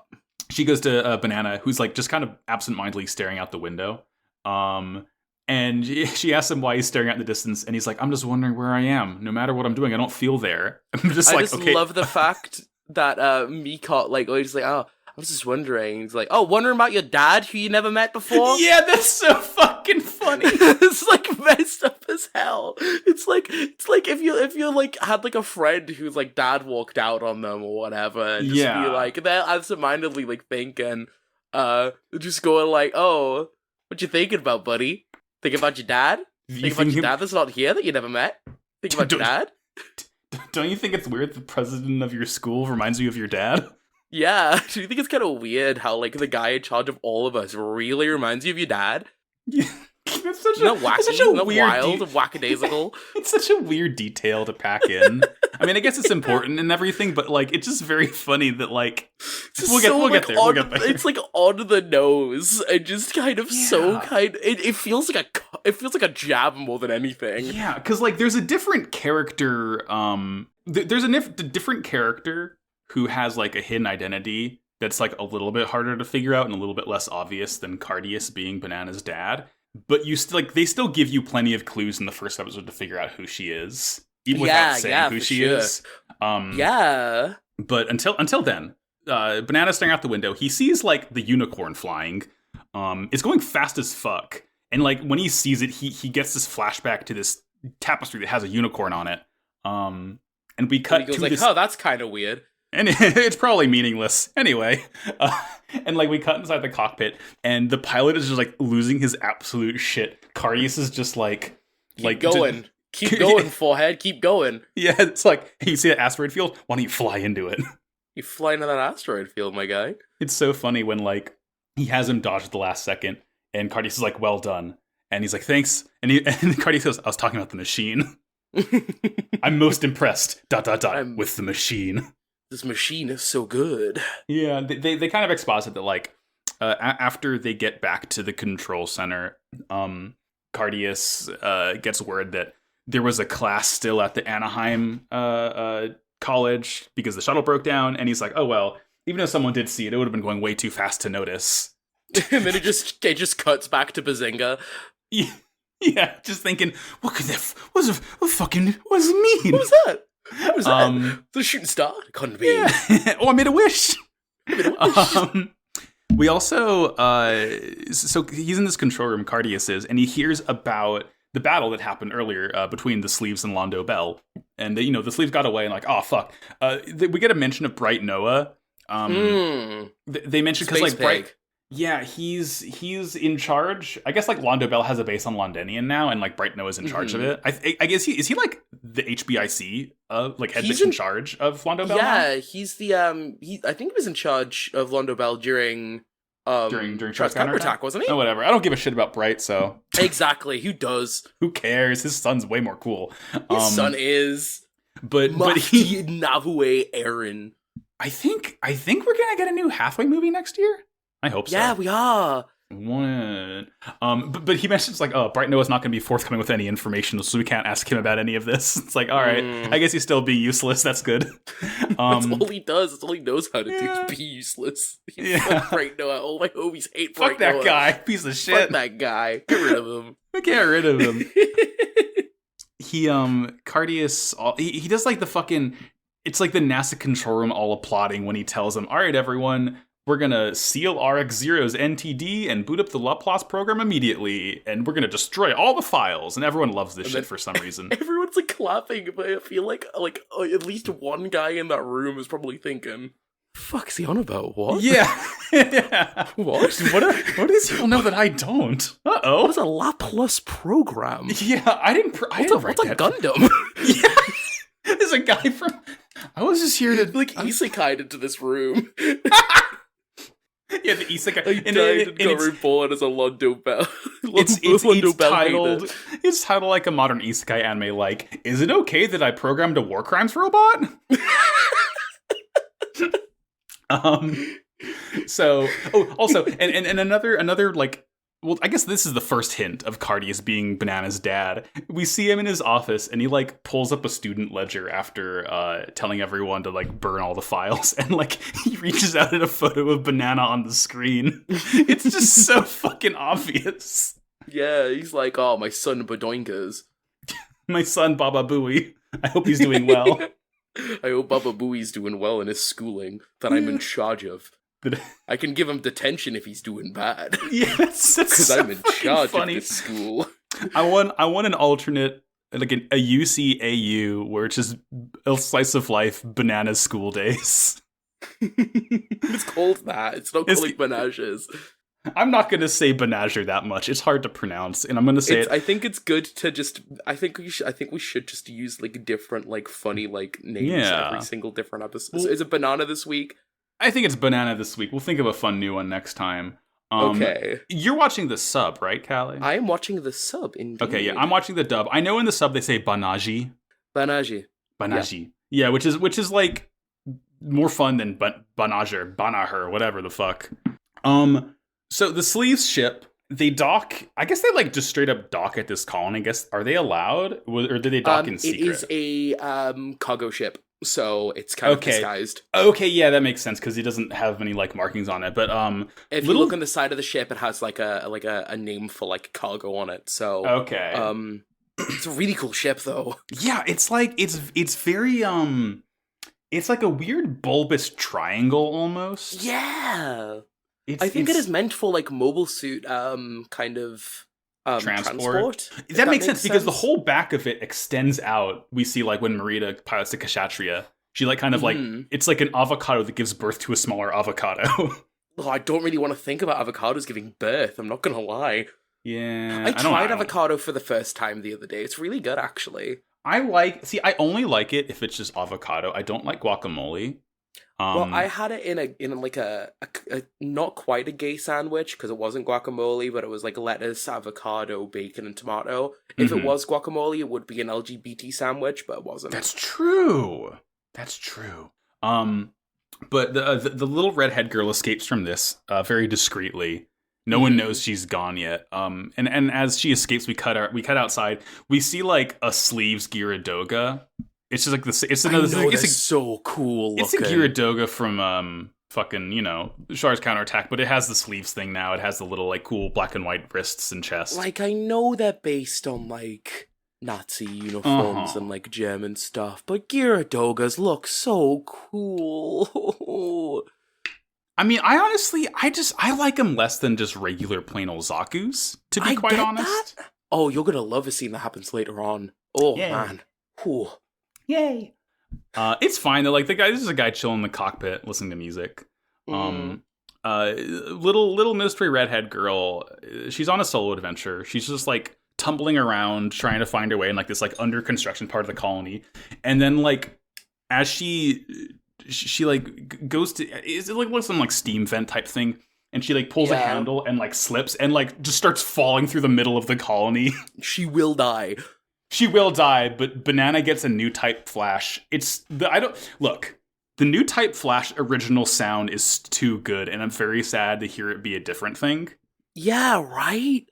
She goes to Banana, who's like just kind of absentmindedly staring out the window. And she asks him why he's staring out in the distance, and he's like, "I'm just wondering where I am. No matter what I'm doing, I don't feel there." I'm just I okay. love the fact that Mikot like always like, "Oh, I was just wondering." He's like, "Oh, wondering about your dad who you never met before?" Yeah, that's so fucking funny. It's like messed up as hell. It's like if you like had like a friend whose like dad walked out on them or whatever, and just be like, they're absentmindedly like thinking, just going like, "Oh, what you thinking about, buddy? Thinking about your dad? Thinking about your dad that's not here that you never met? Thinking about your dad?" Don't you think it's weird the president of your school reminds you of your dad? Yeah, do you think it's kind of weird how, like, the guy in charge of all of us really reminds you of your dad? Yeah, that's such a wild, wackadaisical. It's such a weird detail to pack in. I mean, I guess it's important and everything, but, like, it's just very funny that, like, we'll get there. It's, like, on the nose, and just kind of it feels like a jab more than anything. Yeah, because, like, there's a different character, there's a different character who has, like, a hidden identity that's, like, a little bit harder to figure out and a little bit less obvious than Cardius being Banana's dad. But they still give you plenty of clues in the first episode to figure out who she is, even without saying who she is. But until then, Banana's staring out the window. He sees, like, the unicorn flying. It's going fast as fuck. And, like, when he sees it, he gets this flashback to this tapestry that has a unicorn on it. And we cut and he goes to like, this... "Oh, that's kind of weird." And it's probably meaningless. Anyway, and like we cut inside the cockpit, and the pilot is just like losing his absolute shit. Cardius is just like, keep going, forehead, keep going. Yeah, it's like, hey, you see that asteroid field? Why don't you fly into it? You fly into that asteroid field, my guy. It's so funny when like he has him dodge at the last second, and Cardius is like, well done, and he's like, thanks, and Cardius goes, I was talking about the machine. I'm most impressed. ... with the machine. This machine is so good. Yeah, they kind of exposit that, like, after they get back to the control center, Cardius gets word that there was a class still at the Anaheim college because the shuttle broke down, and he's like, oh, well, even if someone did see it, it would have been going way too fast to notice. And then it just cuts back to Bazinga. Yeah, just thinking, what could that, what does it mean? What was that? What was that? The shooting star? It couldn't be. Yeah. Oh, I made a wish. We also, so he's in this control room, Cardius is, and he hears about the battle that happened earlier between the Sleeves and Londo Bell. And, the Sleeves got away and like, oh, fuck. We get a mention of Bright Noah. They mentioned, because like Bright... Yeah, he's in charge. I guess like Londo Bell has a base on Londinian now, and like Bright Noah's in charge of it. I guess is he like the HBIC like head in charge of Londo Bell? Yeah, now? He's the I think he was in charge of Londo Bell during Char's counterattack, wasn't he? Oh, whatever. I don't give a shit about Bright, so exactly. Who does? Who cares? His son's way more cool. His son is, but he Navue Aaron. I think we're gonna get a new Hathaway movie next year. I hope so. Yeah, we are. But he mentions like, oh, Bright Noah's not going to be forthcoming with any information, so we can't ask him about any of this. It's like, all right, I guess he's still be useless. That's good. That's all he does. That's all he knows how to do is be useless. Fuck Bright Noah. All my homies hate Bright Noah. Fuck that guy. Piece of shit. Fuck that guy. Get rid of him. Get rid of him. Cardius, he does like the fucking, it's like the NASA control room all applauding when he tells them, all right, everyone, we're going to seal RX-0's NTD and boot up the Laplace program immediately, and we're going to destroy all the files, and everyone loves this shit for some reason. Everyone's like clapping, but I feel like at least one guy in that room is probably thinking, fuck's he on about? What? Yeah. What? What does he know that I don't? Uh-oh. What is a Laplace program? Yeah, I didn't what's a Gundam? Yeah. There's a guy from... I was just here to... like, isekai'd into this room. Yeah, the isekai. And it's born as a Londo Bell. It's titled like a modern isekai anime, like, is it okay that I programmed a war crimes robot? Also, and another like, well, I guess this is the first hint of Cardius being Banana's dad. We see him in his office, and he, like, pulls up a student ledger after telling everyone to, like, burn all the files, and, like, he reaches out at a photo of Banana on the screen. It's just so fucking obvious. Yeah, he's like, oh, my son Badoinkas. My son Baba Booey. I hope he's doing well. I hope Baba Booey's doing well in his schooling that I'm in charge of. I can give him detention if he's doing bad. Yeah, that's because so I'm in charge of this school. I want an alternate, like a UCAU, where it's just a slice of life, Banana's school days. It's called that. It's not called Banages. I'm not going to say Banager that much. It's hard to pronounce, and I'm going to say it. I think it's good to just. I think we should just use like different, like funny, like names every single different episode. Well, is it Banana this week? I think it's Banana this week. We'll think of a fun new one next time. Okay. You're watching the sub, right, Callie? I am watching the sub, indeed. Okay, yeah, I'm watching the dub. I know in the sub they say Banaji. Banaji. Yeah, which is like more fun than Banager, Banaher, whatever the fuck. So the Sleeves ship, they dock. I guess they like just straight up dock at this colony. I guess, are they allowed, or do they dock in secret? It is a cargo ship. So it's kind of disguised. Okay, yeah, that makes sense because he doesn't have any like markings on it. But if you look on the side of the ship, it has like a name for like cargo on it. So okay, it's a really cool ship though. Yeah, it's like it's very it's like a weird bulbous triangle almost. Yeah, I think it is meant for like mobile suit kind of. Transport. That makes sense because the whole back of it extends out. We see like when Marita pilots the Kshatriya, She like kind of like it's like an avocado that gives birth to a smaller avocado. Oh, I don't really want to think about avocados giving birth. I'm not gonna lie. Yeah, I tried avocado for the first time the other day. It's really good, actually. I only like it if it's just avocado. I don't like guacamole. Well, I had it in like a not quite a gay sandwich because it wasn't guacamole, but it was like lettuce, avocado, bacon, and tomato. If it was guacamole, it would be an LGBT sandwich, but it wasn't. That's true. But the little redhead girl escapes from this very discreetly. No one knows she's gone yet. And as she escapes, we cut outside. We see like a sleeves Gyaradoga. It's just like this. It's another. It's so cool. It's a Gyaradoga from fucking Char's counterattack, but it has the sleeves thing now. It has the little like cool black and white wrists and chest. Like I know they're based on like Nazi uniforms and like German stuff, but Gyaradogas look so cool. I mean, I like them less than just regular plain old Zaku's, to be quite honest. That? Oh, you're gonna love a scene that happens later on. Oh, Yay. Man. Whew. Yay. It's fine though. Like this is a guy chilling in the cockpit listening to music. Little mystery redhead girl. She's on a solo adventure. She's just like tumbling around trying to find her way in like this like under construction part of the colony, and then like as she like goes to is it like some like steam vent type thing, and she like pulls a handle and like slips and like just starts falling through the middle of the colony. She will die. She will die, but Banana gets a Newtype flash. The Newtype flash original sound is too good, and I'm very sad to hear it be a different thing. Yeah, right.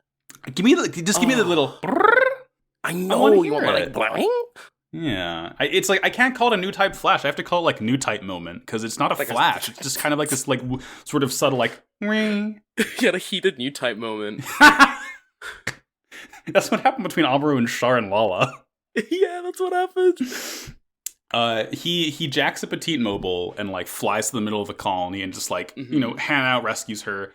Give me the little. I know you want like bling. Yeah, it's like I can't call it a Newtype flash. I have to call it like Newtype moment because it's not a flash. It's just kind of like this like sort of subtle like. You had a heated Newtype moment. That's what happened between Amaru and Char and Lala. Yeah, that's what happened. He jacks a petite mobile and like flies to the middle of the colony and just like Hannah rescues her.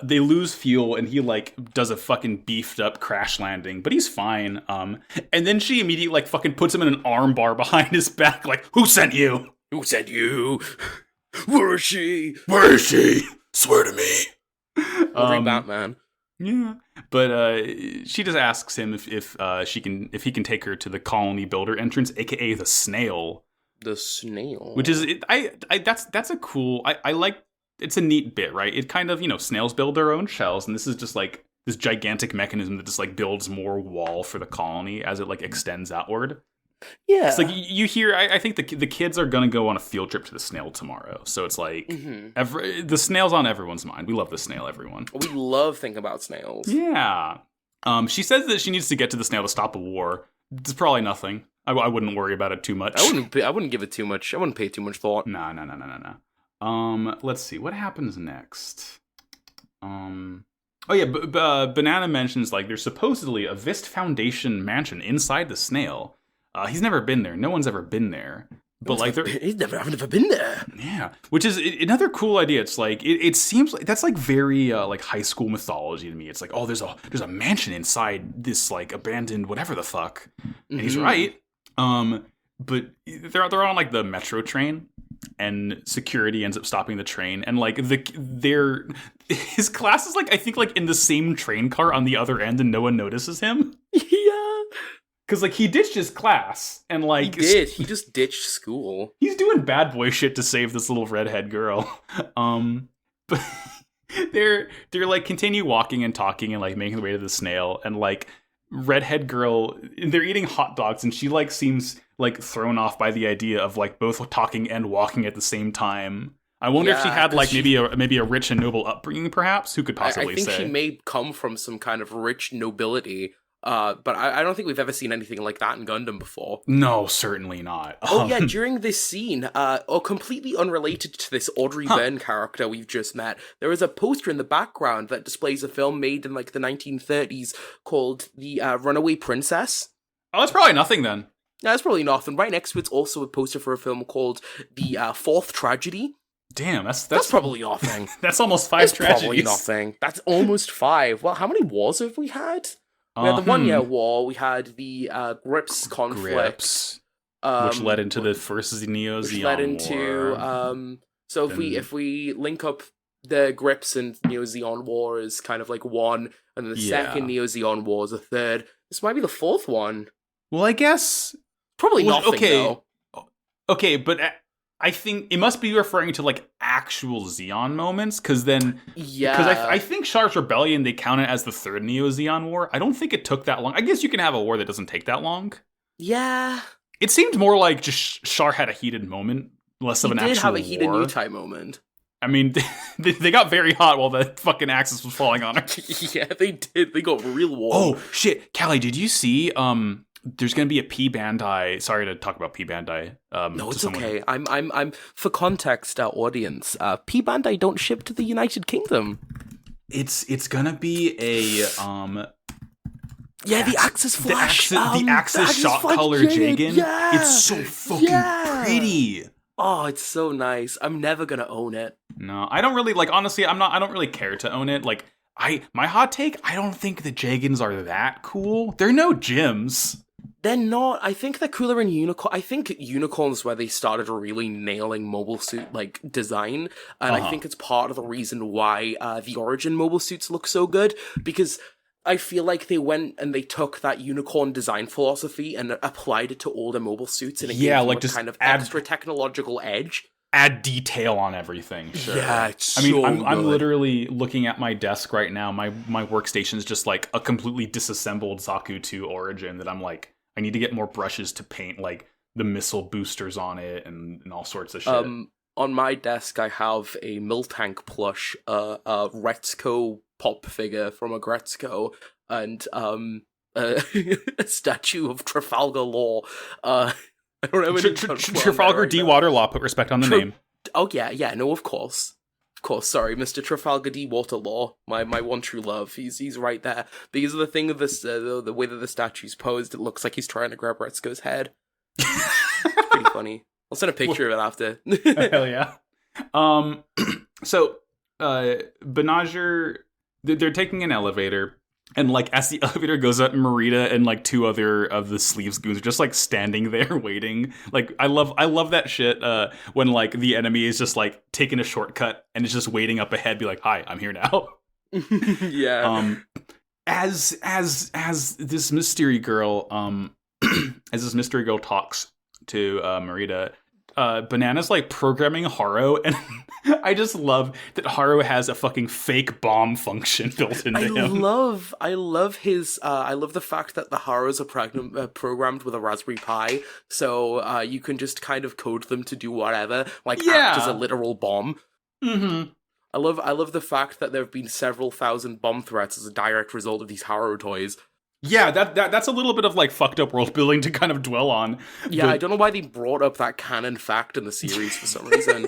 They lose fuel and he like does a fucking beefed up crash landing, but he's fine. And then she immediately like fucking puts him in an arm bar behind his back, like, "Who sent you? Who sent you? Where is she? Where is she? Swear to me." Batman. Yeah, but she just asks him if he can take her to the colony builder entrance, aka the snail. The snail, which is that's a cool. I like. It's a neat bit, right? It kind of snails build their own shells, and this is just like this gigantic mechanism that just like builds more wall for the colony as it like extends outward. Yeah, it's like you hear. I think the kids are gonna go on a field trip to the snail tomorrow, so it's like the snail's on everyone's mind. We love the snail, everyone. We love thinking about snails. Yeah. She says that she needs to get to the snail to stop a war. It's probably nothing. I wouldn't worry about it too much. I wouldn't give it too much. I wouldn't pay too much thought. No. Let's see what happens next. Banana mentions like there's supposedly a Vist Foundation mansion inside the snail. He's never been there. No one's ever been there. But like, I've never been there. Yeah, which is another cool idea. It's like it seems like that's like very like high school mythology to me. It's like, oh, there's a mansion inside this like abandoned whatever the fuck, and he's right. But they're on like the metro train, and security ends up stopping the train, and like his class is like I think like in the same train car on the other end, and no one notices him. Yeah. Because, like, he ditched his class, and, like... He did. He just ditched school. He's doing bad boy shit to save this little redhead girl. But they're like, continue walking and talking and, like, making their way to the snail, and, like, redhead girl... They're eating hot dogs, and she, like, seems, like, thrown off by the idea of, like, both talking and walking at the same time. I wonder if she had, like, maybe a rich and noble upbringing, perhaps? Who could possibly say? I think she may come from some kind of rich nobility... but I don't think we've ever seen anything like that in Gundam before. No, certainly not. During this scene, completely unrelated to this Audrey Byrne character we've just met, there is a poster in the background that displays a film made in like the 1930s called The Runaway Princess. Oh, that's probably nothing then. No, that's probably nothing. Right next to it's also a poster for a film called The Fourth Tragedy. Damn, that's probably nothing. That's almost 5 tragedies. Probably nothing. That's almost 5. Well, how many wars have we had? We had the 1 year war, we had the Grips conflict. which led into the first Neo which Zeon led into War. so Then- if we link up the Grips and Neo Zeon War is kind of like one, and the second Neo Zeon War is a third. This might be the fourth one. Well, I guess Probably nothing though. Okay, but I think it must be referring to like actual Zeon moments, because then because I think Char's Rebellion, they count it as the third Neo Zeon War. I don't think it took that long. I guess you can have a war that doesn't take that long. Yeah. It seemed more like just Char had a heated moment, less of an actual war. He did have a heated Newtype moment. I mean, they got very hot while the fucking Axis was falling on her. Yeah, they did. They got real warm. Oh, shit. Callie, did you see, there's going to be a P Bandai... Sorry to talk about P Bandai. No, it's okay. I'm for context, our audience, P Bandai don't ship to the United Kingdom. It's going to be a, Yeah, the Axis Flash. The Axis shot color Jagan. Yeah, it's so fucking pretty. Oh, it's so nice. I'm never gonna own it. No, I don't really, like, honestly, I don't really care to own it. Like, my hot take, I don't think the Jagans are that cool. They're no gyms. They're not. I think they're cooler in Unicorn. I think Unicorn's where they started really nailing mobile suit, like, design. And I think it's part of the reason why the Origin mobile suits look so good. Because I feel like they went and they took that Unicorn design philosophy and applied it to all their mobile suits, and it gave them like just kind of extra technological edge. Add detail on everything. Sure. Yeah, it's I'm literally looking at my desk right now. My workstation is just like a completely disassembled Zaku 2 Origin that I'm like, I need to get more brushes to paint like the missile boosters on it and all sorts of shit. On my desk, I have a Miltank plush, a Retzko pop figure from a Gretzko, and a statue of Trafalgar Law. I don't have any Trafalgar D. Waterlaw. Put respect on the name. Oh yeah, no, of course. Sorry, Mr. Trafalgar D. Waterlaw, my one true love. He's right there. Because of the thing of this, the way that the statue's posed, it looks like he's trying to grab Retzko's head. It's pretty funny. I'll send a picture of it after. Hell yeah. So, Benager, they're taking an elevator, and like as the elevator goes up, Marita and like two other of the Sleeves goons are just like standing there waiting. Like I love that shit when like the enemy is just like taking a shortcut and is just waiting up ahead, be like, "Hi, I'm here now." Yeah. As this mystery girl talks to Marita, Banana's like programming Haro, and I just love that Haro has a fucking fake bomb function built into him. I love the fact that the Haros are programmed with a Raspberry Pi, so you can just kind of code them to do whatever, like act as a literal bomb. Mm-hmm. I love the fact that there have been several thousand bomb threats as a direct result of these Haro toys. Yeah, that's a little bit of like fucked up world building to kind of dwell on. Yeah, I don't know why they brought up that canon fact in the series for some reason.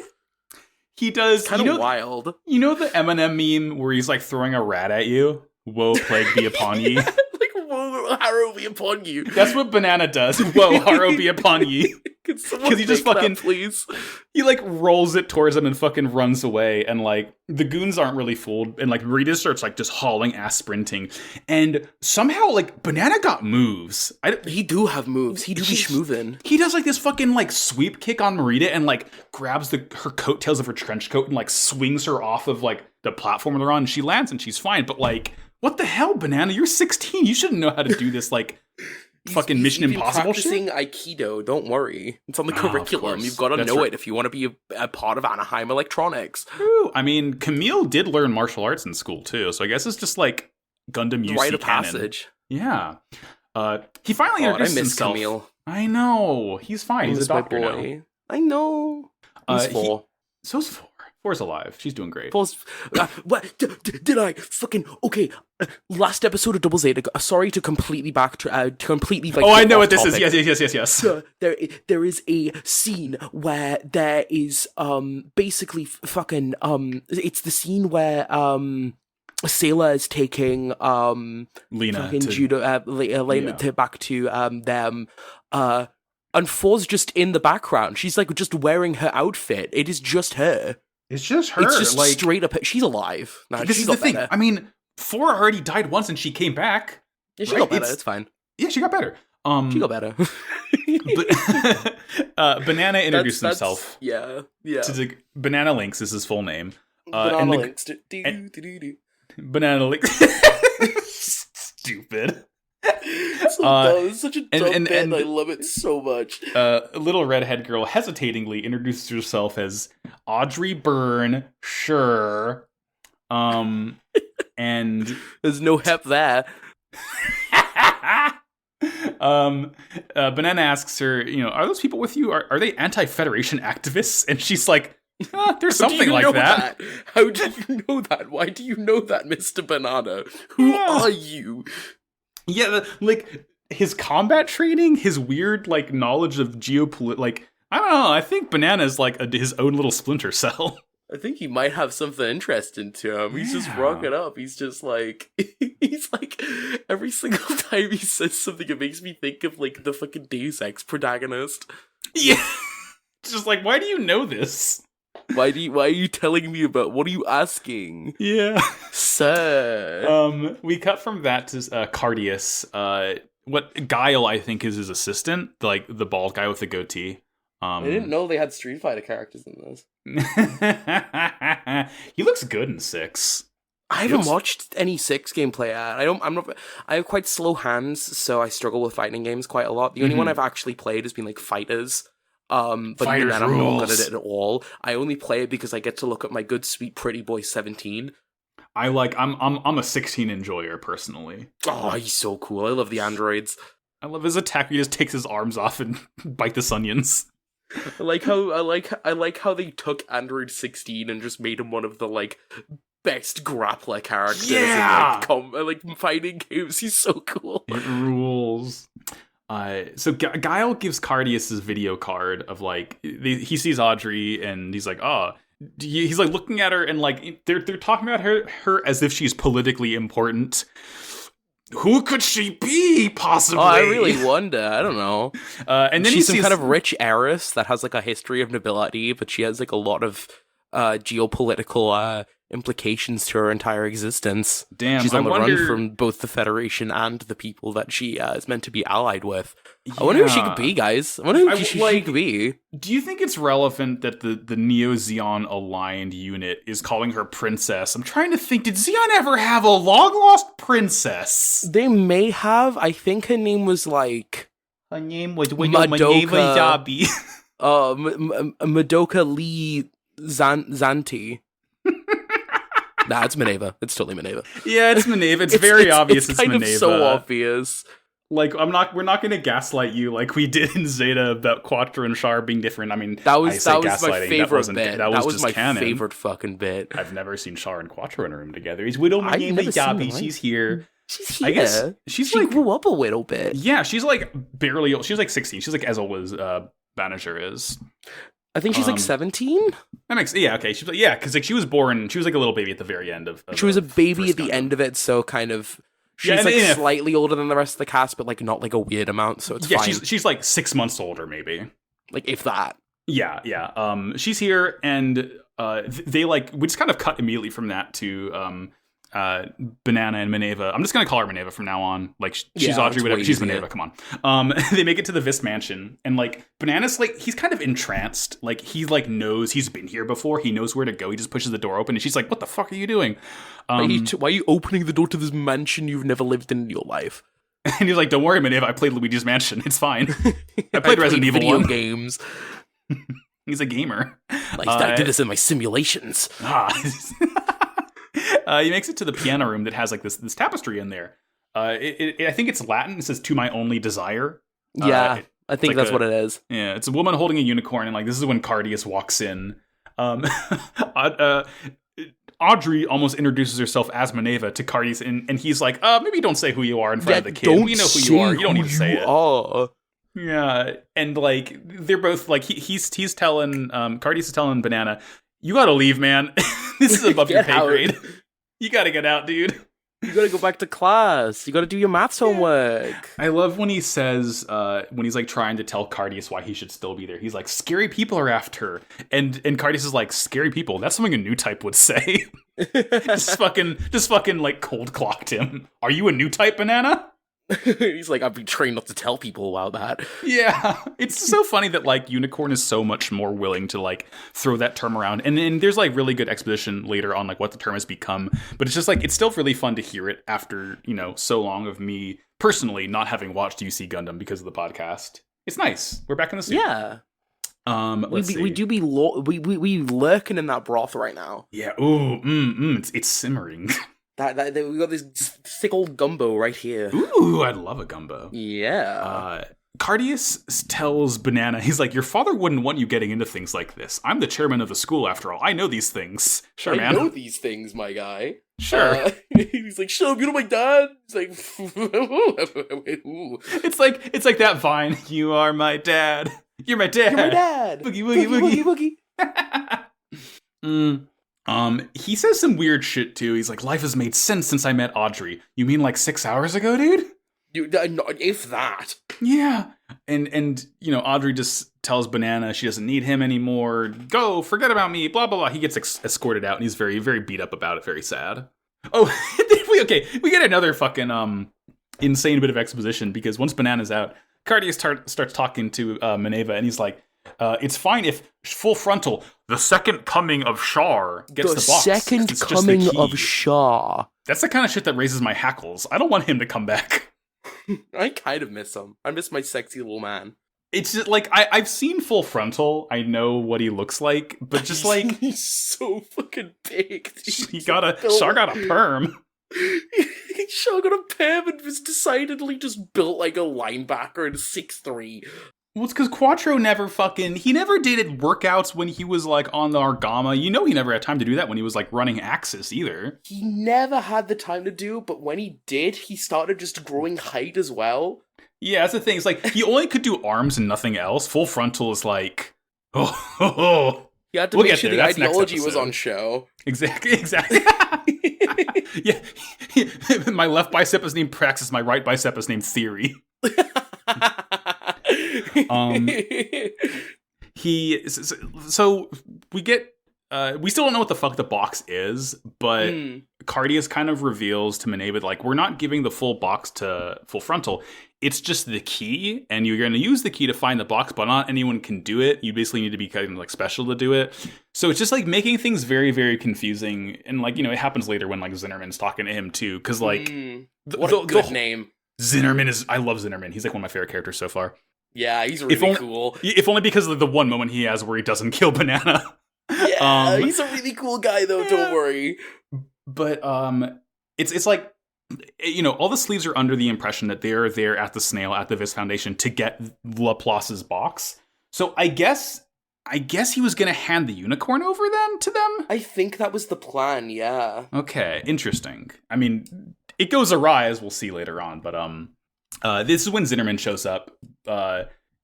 He does kind of wild. You know the Eminem meme where he's like throwing a rat at you? Woe, plague be upon ye. Like, woe, Haro be upon you. That's what Banana does. Whoa, Haro be upon ye. Because he just fucking, please. He like rolls it towards him and fucking runs away, and like the goons aren't really fooled, and like Rita starts like just hauling ass sprinting, and somehow like Banana got moves. He do have moves. He do be schmoovin'. He does like this fucking like sweep kick on Marita and like grabs her coattails of her trench coat and like swings her off of like the platform they're on, and she lands and she's fine. But like, what the hell, Banana? You're 16. You shouldn't know how to do this like fucking Mission Impossible shit. Practicing Aikido, don't worry. It's on the curriculum. You've got to know it if you want to be a part of Anaheim Electronics. True. I mean, Camille did learn martial arts in school too, so I guess it's just like Gundam UC rite of canon. passage. Yeah. He finally introduced himself. Camille. I know. He's fine. He's a doctor now. I know. He's 4. So's 4. 4's alive. She's doing great. What? Did I fucking... Okay, last episode of Double Zeta, sorry to completely completely like... Oh, I know what this is. Yes. There is a scene where there is, basically fucking, it's the scene where, Sailor is taking, Lena to back to, them, and 4's just in the background. She's like just wearing her outfit. It is just her. It's just her. It's just like, straight up. She's alive. Nah, this is the thing. I mean, 4 already died once and she came back. Yeah, she got better. It's fine. Yeah, she got better. She got better. But Banana introduced himself. Yeah. Banana Links is his full name. Banana Links. Banana Links. Stupid. It's such a dumb bit, and I love it so much. A little redhead girl hesitatingly introduces herself as Audrey Byrne. Sure. And there's no hep there. Banana asks her, are those people with you? Are they anti-Federation activists? And she's like, there's something like that. How do you know that? Why do you know that, Mr. Banana? Who are you? Yeah, his combat training, his weird knowledge of geopolitical, I don't know. I think Banana's his own little Splinter Cell. I think he might have something interesting to him. He's just rocking up. He's just he's every single time he says something, it makes me think of the fucking Deus Ex protagonist. Yeah. It's just why do you know this? Why are you telling me about, what are you asking? Yeah. Sir. We cut from that to Cardius. What Guile, I think, is his assistant, the bald guy with the goatee. I didn't know they had Street Fighter characters in this. He looks good in 6. I haven't watched any 6 gameplay yet. I have quite slow hands, so I struggle with fighting games quite a lot. The only one I've actually played has been Fighters. But Fighters even then, I'm rules. not good at it at all. I only play it because I get to look at my good, sweet, pretty boy 17. I'm a 16 enjoyer personly. Oh, he's so cool. I love the androids. I love his attack. He just takes his arms off and bite the onions. I like how they took Android 16 and just made him one of the best grappler characters in fighting games. He's so cool. It rules. So Guile gives Cardius his video card of he sees Audrey and he's like, oh, he's looking at her and they're talking about her as if she's politically important. Who could she be, possibly? Oh, I really wonder. I don't know. And then she's some kind of rich heiress that has a history of nobility, but she has a lot of geopolitical implications to her entire existence. Damn, she's on the run from both the Federation and the people that she is meant to be allied with. Yeah. I wonder who she could be, guys. I wonder who she could be. Do you think it's relevant that the Neo-Zeon aligned unit is calling her princess? I'm trying to think, did Zeon ever have a long-lost princess? They may have. I think her name was Her name was Madoka. Madoka Lee Zanti. Nah, it's Mineva. It's totally Mineva. Yeah, it's Mineva. It's very obvious it's kind Mineva. Of so obvious. We're not going to gaslight you like we did in Zeta about Quattro and Char being different. I mean, that was my favorite bit. That was my canon. Favorite fucking bit. I've never seen Char and Quattro in a room together. He's Widow Mineva Yabi. She's here. She's here. I guess she grew up a little bit. Yeah, she's barely old. She's 16. She's as old as Bannister is. I think she's 17. That makes okay. She's because she was born. She was a little baby at the very end of. She was a baby at the end of it, so kind of. She's slightly older than the rest of the cast, but not a weird amount. So it's fine. She's 6 months older, maybe. If that. Yeah. She's here, and they we just kind of cut immediately from that to Banana and Mineva. I'm just gonna call her Mineva from now on. She's Audrey, whatever. She's Mineva. Come on. They make it to the Vis mansion, and Banana's he's kind of entranced. He knows he's been here before. He knows where to go. He just pushes the door open, and she's like, "What the fuck are you doing? Why are you opening the door to this mansion you've never lived in your life?" And he's like, "Don't worry, Mineva. I played Luigi's Mansion. It's fine. I played Resident Evil video games." He's a gamer. I did this in my simulations. He makes it to the piano room that has this tapestry in there. I think it's Latin. It says "To my only desire." Yeah, I think that's what it is. Yeah, it's a woman holding a unicorn, and this is when Cardius walks in. Audrey almost introduces herself as Mineva to Cardius, and he's like, maybe don't say who you are in front of the kid. We know who you are. You don't need to say it. Yeah, and they're both he's telling Cardius is telling Banana, "You gotta leave, man. This is above your pay grade. You gotta get out, dude. You gotta go back to class. You gotta do your maths homework." I love when he says, when he's trying to tell Cardius why he should still be there. He's like, "Scary people are after her." And Cardius is like, "Scary people? That's something a Newtype would say." just fucking cold clocked him. Are you a Newtype, Banana? He's like, I've been trained not to tell people about that. Yeah, it's so funny that like Unicorn is so much more willing to like throw that term around, and then there's like really good exposition later on like what the term has become. But it's just like it's still really fun to hear it after so long of me personally not having watched UC Gundam because of the podcast. It's nice. We're back in the suit. Yeah. Let's see. We do be we lurking in that broth right now. Yeah. Ooh. It's simmering. That we got this thick old gumbo right here. Ooh, I'd love a gumbo. Yeah. Cardius tells Banana, he's like, your father wouldn't want you getting into things like this. I'm the chairman of the school, after all. I know these things. Sure, man. I know these things, my guy. Sure. He's like, shut up, you know my dad? He's like, it's like that Vine. You are my dad. You're my dad. You're my dad. Boogie, woogie, woogie. He says some weird shit too. He's like, life has made sense since I met Audrey. You mean like 6 hours ago, dude? If that. Yeah. And Audrey just tells Banana she doesn't need him anymore. Go, forget about me, blah, blah, blah. He gets escorted out and he's very, very beat up about it, very sad. Oh, we get another fucking insane bit of exposition because once Banana's out, Cardius starts talking to Mineva and he's like, it's fine if full frontal, the second coming of Char gets the box. The second coming of Char. That's the kind of shit that raises my hackles. I don't want him to come back. I kind of miss him. I miss my sexy little man. It's just like, I've seen Full Frontal. I know what he looks like, but just like... He's so fucking big. Char got a perm. Char got a perm and was decidedly just built like a linebacker and 6'3". Well, it's because Quattro he never did workouts when he was, like, on the Argama. He never had time to do that when he was, like, running Axis, either. He never had the time to do, but when he did, he started just growing height as well. Yeah, that's the thing. It's like, he only could do arms and nothing else. Full Frontal is like, oh. You had to make sure the ideology was on show. Exactly. Yeah. My left bicep is named Praxis, my right bicep is named Theory. So we get we still don't know what the fuck the box is, but Cardius kind of reveals to Mineva like, we're not giving the full box to Full Frontal. It's just the key, and you're going to use the key to find the box, but not anyone can do it. You basically need to be kind of like special to do it. So it's just like making things very, very confusing. And like, it happens later when like Zinnerman's talking to him too. Cause like, what a good name. Zinnerman I love Zinnerman. He's like one of my favorite characters so far. Yeah, he's really cool. If only because of the one moment he has where he doesn't kill Banana. Yeah, he's a really cool guy though, don't worry. But it's like, all the sleeves are under the impression that they're there at the Snail, at the Vis Foundation to get Laplace's box. So I guess he was going to hand the Unicorn over then to them? I think that was the plan, yeah. Okay, interesting. I mean, it goes awry, as we'll see later on, but this is when Zinnerman shows up.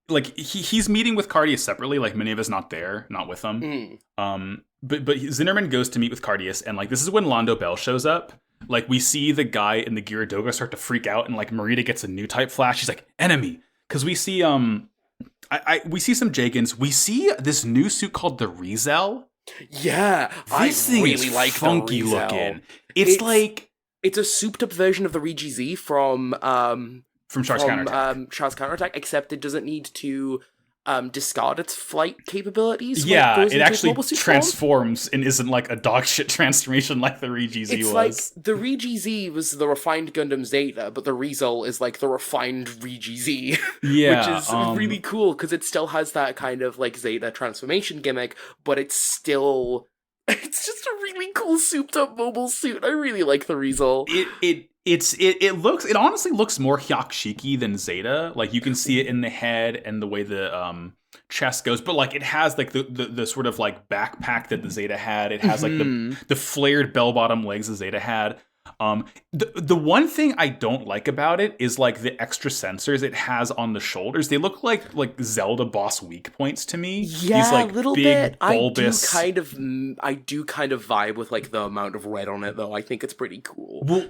Like, he's meeting with Cardius separately, like, Mineva's not there, not with them. But Zinnerman goes to meet with Cardius, and, like, this is when Londo Bell shows up. Like, we see the guy in the Gyaradoga start to freak out, and, like, Marita gets a Newtype flash. She's like, enemy! Because we see, we see some Jagans. We see this new suit called the Rizel. Yeah, this thing really is like funky looking. It's a souped-up version of the Regi-Z from Char's Counterattack. Char's Counterattack, except it doesn't need to discard its flight capabilities. Yeah, it actually transforms and isn't like a dogshit transformation like the Regi-Z was. It's like the Regi-Z was the refined Gundam Zeta, but the Rizel is like the refined Regi-Z. Yeah, which is really cool because it still has that kind of like Zeta transformation gimmick, but it's just a really cool souped up mobile suit. I really like the Rizel. It honestly looks more Hyakushiki than Zeta. Like, you can see it in the head and the way the chest goes, but like it has like the sort of like backpack that the Zeta had. It has like the flared bell bottom legs the Zeta had. The one thing I don't like about it is like the extra sensors it has on the shoulders. They look like Zelda boss weak points to me. Yeah, these, like, a little big, bit. bulbous... I do kind of vibe with like the amount of red on it though. I think it's pretty cool. Well,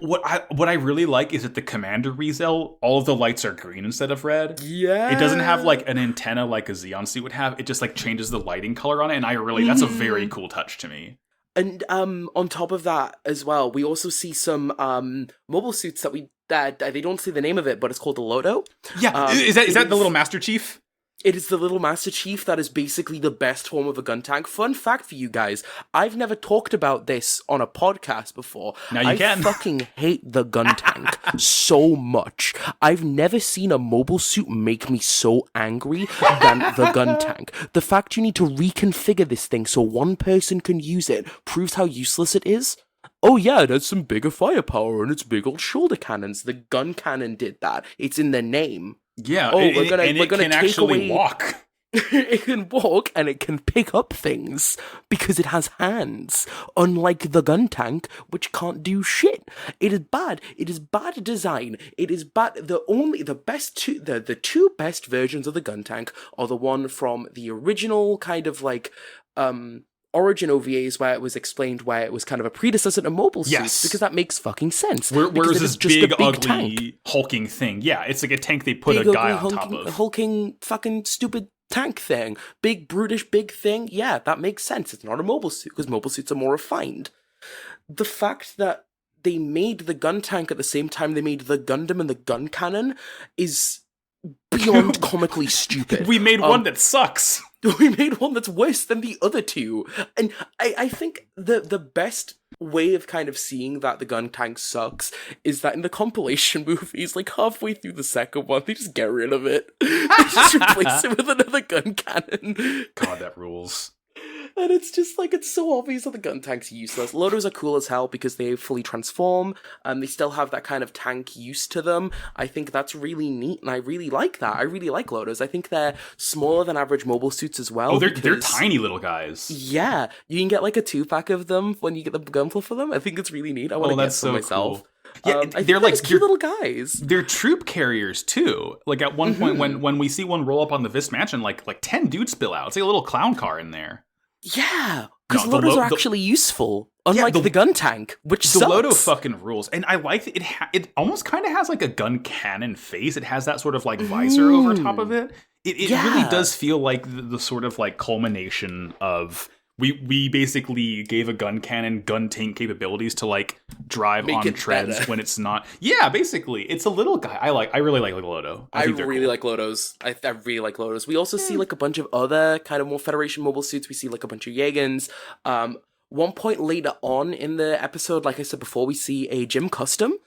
what I really like is that the Commander Rizel, all of the lights are green instead of red. Yeah, it doesn't have like an antenna like a Xeon suit would have. It just like changes the lighting color on it, and that's a very cool touch to me. And on top of that as well, we also see some mobile suits that they don't say the name of it, but it's called the Lodo. Yeah, is that the little Master Chief? It is the little Master Chief that is basically the best form of a gun tank. Fun fact for you guys, I've never talked about this on a podcast before. Now you can. I fucking hate the gun tank so much. I've never seen a mobile suit make me so angry than the gun tank. The fact you need to reconfigure this thing so one person can use it proves how useless it is. Oh yeah, it has some bigger firepower and its big old shoulder cannons. The gun cannon did that. It's in the name. Yeah, we're gonna it can take actually away... walk. It can walk and it can pick up things because it has hands. Unlike the gun tank, which can't do shit. It is bad. It is bad design. It is bad. The two best versions of the gun tank are the one from the original kind of like Origin OVAs where it was explained where it was kind of a predecessor to mobile suits, yes, because that makes fucking sense. Whereas this big ugly tank. Hulking thing, yeah, it's like a tank they put a guy on top of. Hulking fucking stupid tank thing, big brutish big thing. Yeah, that makes sense. It's not a mobile suit because mobile suits are more refined. The fact that they made the gun tank at the same time they made the Gundam and the gun cannon is beyond comically stupid. We made one that sucks. We made one that's worse than the other two. And I think the best way of kind of seeing that the gun tank sucks is that in the compilation movies, like halfway through the second one, they just get rid of it. They just replace it with another gun cannon. God, that rules. And it's just like, it's so obvious that the gun tank's useless. Lodos are cool as hell because they fully transform, and they still have that kind of tank use to them. I think that's really neat, and I really like that. I really like Lodos. I think they're smaller than average mobile suits as well. Oh, they're tiny little guys. Yeah, you can get like a 2-pack of them when you get the gunful for them. I think it's really neat. I want to get some myself. Cool. Yeah, they're like cute little guys. They're troop carriers too. Like at one point when we see one roll up on the Vis mansion, like 10 dudes spill out. It's like a little clown car in there. Yeah, because Lodos are actually useful, unlike the gun tank, which sucks. The Lodo fucking rules, and I like it. It almost kind of has like a gun cannon face. It has that sort of like visor over top of it. It really does feel like the sort of like culmination of we basically gave a gun cannon gun tank capabilities to like drive on treads better when it's not. Yeah, basically, it's a little guy. I really like Lodo. I really like Lodos. I really like Lodos. We also see like a bunch of other kind of more Federation mobile suits. We see like a bunch of Yagans. One point later on in the episode, like I said before, we see a gym custom,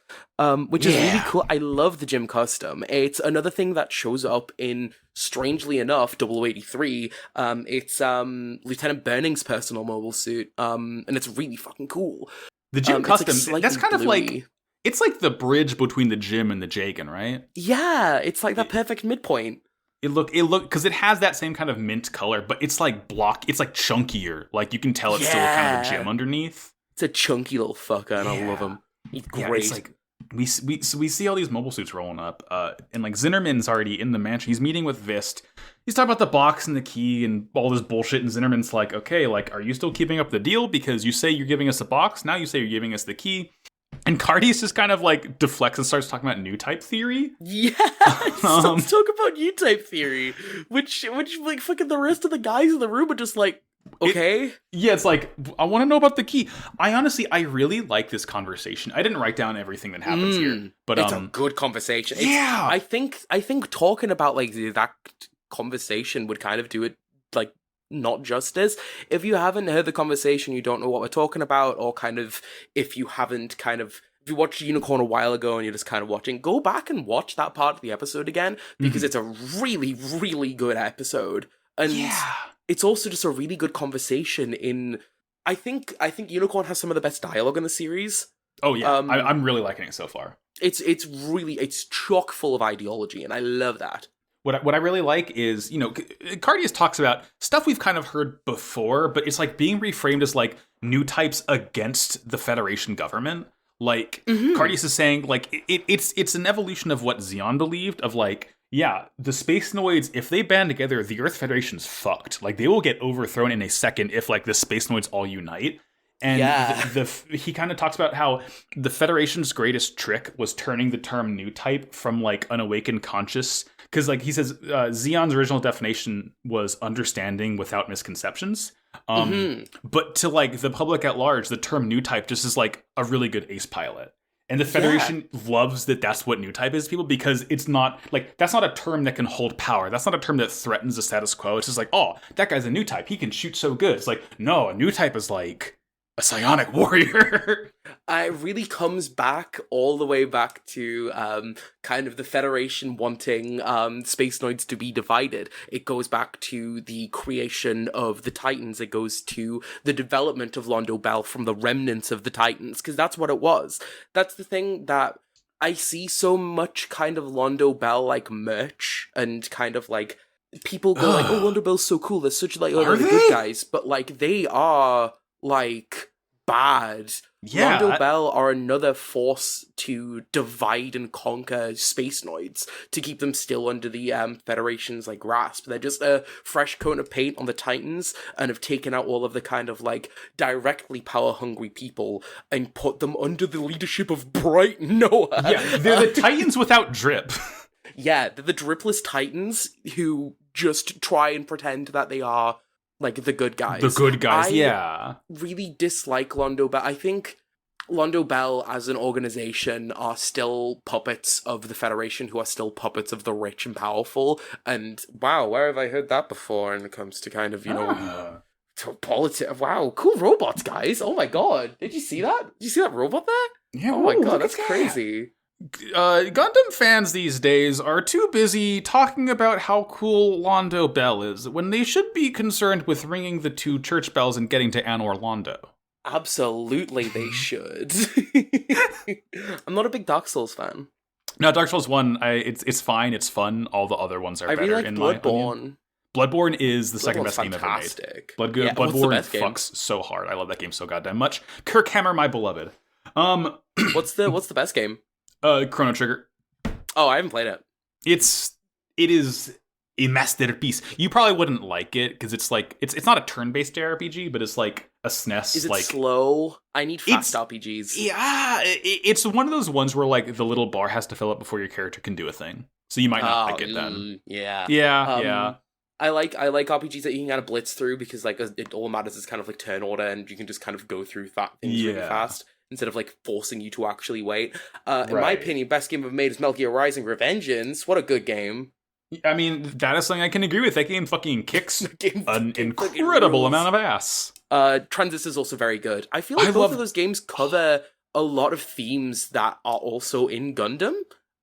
which is really cool. I love the gym custom. It's another thing that shows up in, strangely enough, 0083. It's Lieutenant Burning's personal mobile suit, and it's really fucking cool. The gym custom, like that's kind of like, it's like the bridge between the gym and the Jagan, right? Yeah, it's like that perfect midpoint. It look because it has that same kind of mint color, but it's like it's like chunkier. Like you can tell it's still kind of a gym underneath. It's a chunky little fucker, and I love him. He's great. Yeah, it's like we see all these mobile suits rolling up, and like Zinnerman's already in the mansion. He's meeting with Vist. He's talking about the box and the key and all this bullshit. And Zinnerman's like, "Okay, like, are you still keeping up the deal? Because you say you're giving us a box, now you say you're giving us the key." And Cardi's just kind of like deflects and starts talking about Newtype theory. Yeah, starts talking about Newtype theory, which like fucking the rest of the guys in the room are just like, okay. It's like, I want to know about the key. I really like this conversation. I didn't write down everything that happens here, but it's a good conversation. Yeah, I think talking about like that conversation would kind of do it like not justice. If you haven't heard the conversation, you don't know what we're talking about, or kind of if you watched Unicorn a while ago and you're just kind of watching, go back and watch that part of the episode again, because it's a really, really good episode. And it's also just a really good conversation I think Unicorn has some of the best dialogue in the series. Oh yeah, I'm really liking it so far. It's chock full of ideology, and I love that. What I really like is, Cardius talks about stuff we've kind of heard before, but it's like being reframed as like Newtypes against the Federation government. Like Cardius is saying, like it's an evolution of what Xeon believed, of like, yeah, the Space Noids, if they band together, the Earth Federation's fucked. Like they will get overthrown in a second if like the Space Noids all unite. And he kind of talks about how the Federation's greatest trick was turning the term Newtype from like unawakened conscious. Because like he says, Xeon's original definition was understanding without misconceptions. But to like the public at large, the term Newtype just is like a really good ace pilot. And the Federation loves that that's what Newtype is to people, because it's not like, that's not a term that can hold power. That's not a term that threatens the status quo. It's just like, oh, that guy's a Newtype. He can shoot so good. It's like, no, a Newtype is like a psionic warrior. It really comes back all the way back to kind of the Federation wanting Space Noids to be divided. It goes back to the creation of the Titans. It goes to the development of Londo Bell from the remnants of the Titans, because that's what it was. That's the thing that I see so much kind of Londo Bell like merch, and kind of like people go like, oh, Londo Bell's so cool. They're such like, oh, they're the good guys. But like, they are like bad. Yeah, Londo Bell are another force to divide and conquer Space Noids, to keep them still under the Federation's like grasp. They're just a fresh coat of paint on the Titans, and have taken out all of the kind of like directly power hungry people and put them under the leadership of Bright Noah. Yeah, they're the Titans without drip. Yeah, they're the dripless Titans who just try and pretend that they are like the good guys. The good guys, I really dislike Londo Bell. I think Londo Bell as an organization are still puppets of the Federation, who are still puppets of the rich and powerful. And wow, where have I heard that before when it comes to kind of, you know, to politics? Wow, cool robots, guys. Oh my god. Did you see that? Did you see that robot there? Yeah, oh my god, that's crazy. Gundam fans these days are too busy talking about how cool Londo Bell is, when they should be concerned with ringing the 2 church bells and getting to Anor Londo. Absolutely, they should. I'm not a big Dark Souls fan. No, Dark Souls 1, it's fine, it's fun. All the other ones are better, really like in Bloodborne. my opinion. Bloodborne is the second best game ever made. Bloodborne fucks so hard. I love that game so goddamn much. Kirkhammer, my beloved. What's the best game? Chrono Trigger. Oh, I haven't played it. It is a masterpiece. You probably wouldn't like it because it's like it's not a turn-based RPG, but it's like a SNES. Is it like slow? I need fast RPGs. Yeah, it's one of those ones where like the little bar has to fill up before your character can do a thing. So you might not like it then. Yeah. Yeah. I like RPGs that you can kind of blitz through, because like it all matters is kind of like turn order, and you can just kind of go through things really fast, instead of like forcing you to actually wait. In my opinion, best game I've made is Metal Gear Rising: Revengeance. What a good game. I mean, that is something I can agree with. That game fucking kicks an incredible amount of ass. Transistor is also very good. I feel like both of those games cover a lot of themes that are also in Gundam.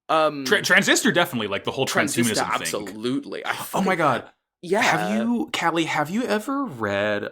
Transistor definitely, like the whole transhumanism thing. Absolutely. Oh my god. Yeah. Callie, have you ever read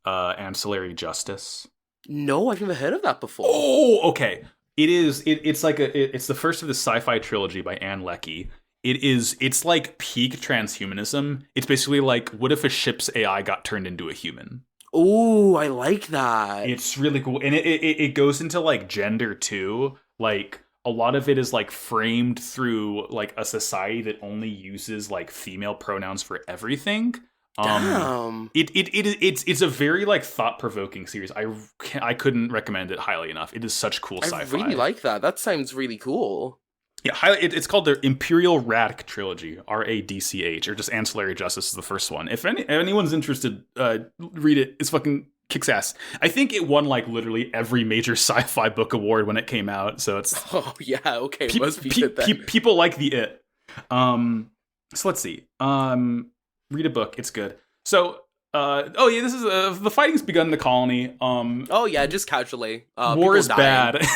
Ancillary Justice? No, I've never heard of that before. Oh, okay. It's like it's the first of the sci-fi trilogy by Anne Leckie. It's like peak transhumanism. It's basically like, what if a ship's AI got turned into a human? Oh, I like that. It's really cool. And it goes into like gender too. Like a lot of it is like framed through like a society that only uses like female pronouns for everything. Damn. It's a very like thought-provoking series. I couldn't recommend it highly enough. It is such cool sci-fi. I really like that. That sounds really cool. Yeah, it's called the Imperial Radch Trilogy, RADCH, or just Ancillary Justice is the first one. If anyone's interested, read it. It's fucking kicks ass. I think it won like literally every major sci-fi book award when it came out. So it's yeah, okay, must be good then. People like the It. So let's see. Read a book. It's good. So this is the fighting's begun in the colony. Just casually. War is bad.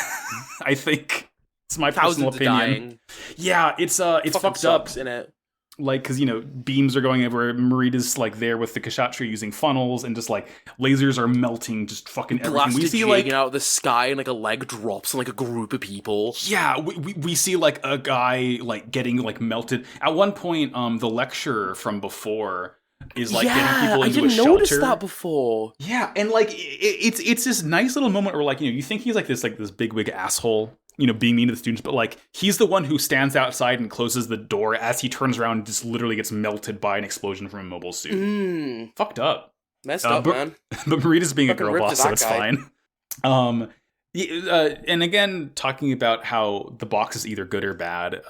I think. It's my personal opinion. Dying. Yeah, it's fucked up in it. Like, because beams are going everywhere. Marita's like there with the Kshatriya using funnels, and just like lasers are melting, just fucking everything. We see like out of the sky, and like a leg drops on like a group of people. Yeah, we see like a guy like getting like melted. At one point, the lecturer from before is like getting people into a shelter. I didn't notice that before. Yeah, and like it's this nice little moment where like you think he's like this bigwig asshole, being mean to the students, but like he's the one who stands outside and closes the door as he turns around and just literally gets melted by an explosion from a mobile suit. Fucked up. Messed up, man. But Marita's being a girl boss, so it's fine. And again, talking about how the box is either good or bad,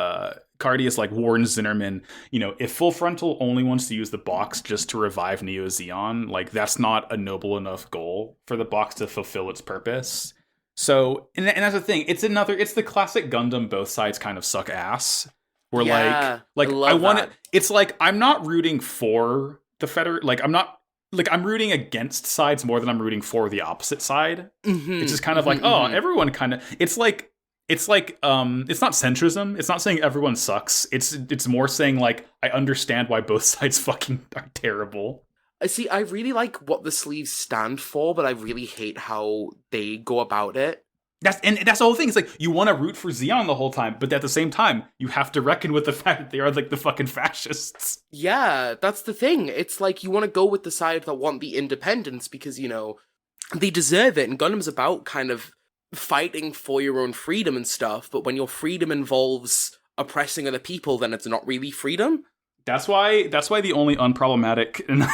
Cardius like warns Zinnerman, if Full Frontal only wants to use the box just to revive Neo Zeon, like that's not a noble enough goal for the box to fulfill its purpose. So, and that's the thing. It's the classic Gundam both sides kind of suck ass. Where I want it. It's like I'm not rooting for the I'm rooting against sides more than I'm rooting for the opposite side. It's just kind of everyone kind of. It's like it's not centrism. It's not saying everyone sucks. It's more saying like I understand why both sides fucking are terrible. See, I really like what the sleeves stand for, but I really hate how they go about it. That's the whole thing. It's like you want to root for Zeon the whole time, but at the same time, you have to reckon with the fact that they are like the fucking fascists. Yeah, that's the thing. It's like you want to go with the side that want the independence because, they deserve it. And Gundam's about kind of fighting for your own freedom and stuff. But when your freedom involves oppressing other people, then it's not really freedom. That's why the only unproblematic, and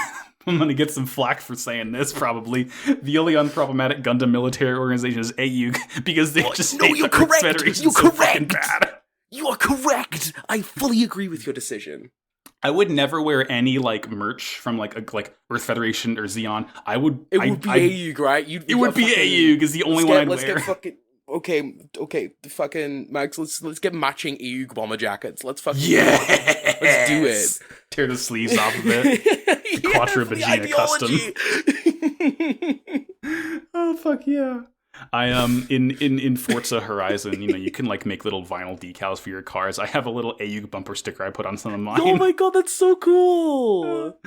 I'm going to get some flack for saying this, probably. The only unproblematic Gundam military organization is AUG, because they just hate the Earth Federation so fucking bad. You are correct! I fully agree with your decision. I would never wear any, merch from, like Earth Federation or Zeon. It would be AUG, right? It would be AUG, is the only one I'd wear. Let's get fucking... Okay, fucking Max, let's get matching AUG bomber jackets. Let's fucking let's do it. Tear the sleeves off of it. Quattro Vagina custom. Oh fuck yeah. I in Forza Horizon, you can make little vinyl decals for your cars. I have a little AUG bumper sticker I put on some of mine. Oh my god, that's so cool.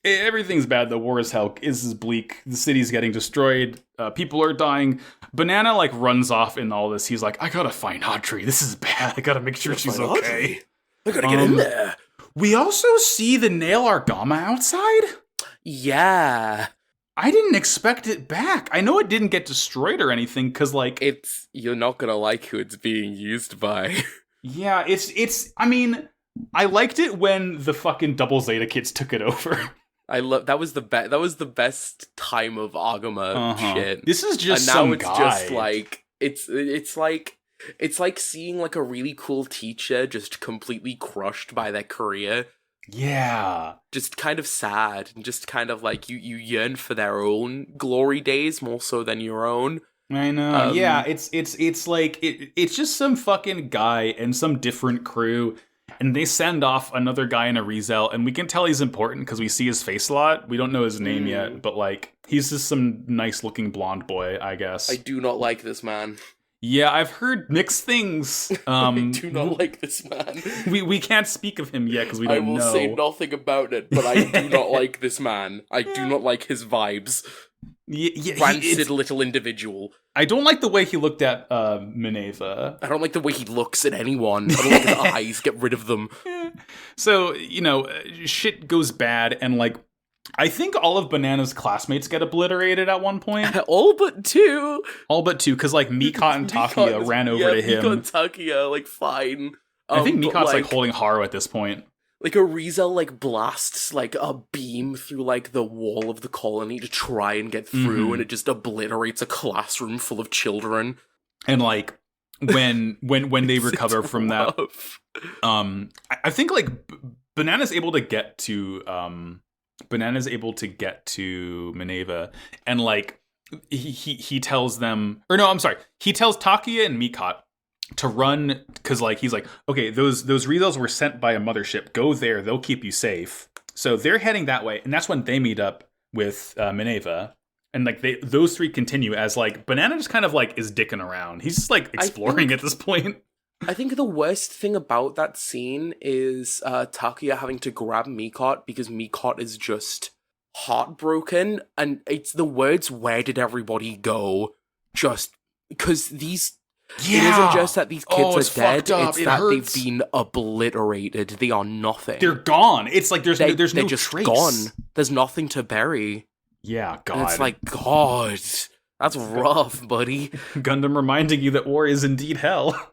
Everything's bad. The war is hell. Is bleak. The city's getting destroyed. People are dying. Banana runs off in all this. He's like, I gotta find Audrey. This is bad. I gotta make sure she's okay. I gotta get in there. We also see the Nail Argama outside. Yeah. I didn't expect it back. I know it didn't get destroyed or anything, because, you're not gonna like who it's being used by. Yeah, I mean, I liked it when the fucking Double Zeta kids took it over. That was the best time of Agama shit. This is just and now some it's guy. Just it's like seeing a really cool teacher just completely crushed by their career. Yeah. Just kind of sad, and just kind of you yearn for their own glory days more so than your own. I know. Yeah, it's just some fucking guy and some different crew, and they send off another guy in a Rizel, and we can tell he's important because we see his face a lot. We don't know his name yet, but he's just some nice looking blonde boy, I guess. I do not like this man. Yeah, I've heard mixed things. I do not like this man. We can't speak of him yet because we don't know. I will say nothing about it, but I do not like this man. I do not like his vibes. Rancid little individual. I don't like the way he looked at Minerva. I don't like the way he looks at anyone. I don't like his eyes. Get rid of them. So, shit goes bad, and I think all of Banana's classmates get obliterated at one point. All but two. Because Mikot and Takia ran over to him. Mikot and Takia, fine. I think Mikot's holding Haru at this point. A Rizel blasts a beam through the wall of the colony to try and get through, and it just obliterates a classroom full of children. And when they recover from that, I think Banana's able to get to Minerva, and he tells them, or no, I'm sorry, he tells Takia and Mikot to run, because he's okay, those Rizals were sent by a mothership. Go there, they'll keep you safe. So they're heading that way, and that's when they meet up with Minerva, and those three continue as Banana just kind of is dicking around. He's just exploring at this point. I think the worst thing about that scene is Takia having to grab Mikot because Mikot is just heartbroken, and it's the words, "Where did everybody go?" Just because these. Yeah. It isn't just that these kids are dead, it's that hurts. They've been obliterated. They are nothing. They're gone. It's there's no they're just trace. Gone. There's nothing to bury. Yeah, God. And it's God, that's rough, buddy. Gundam reminding you that war is indeed hell.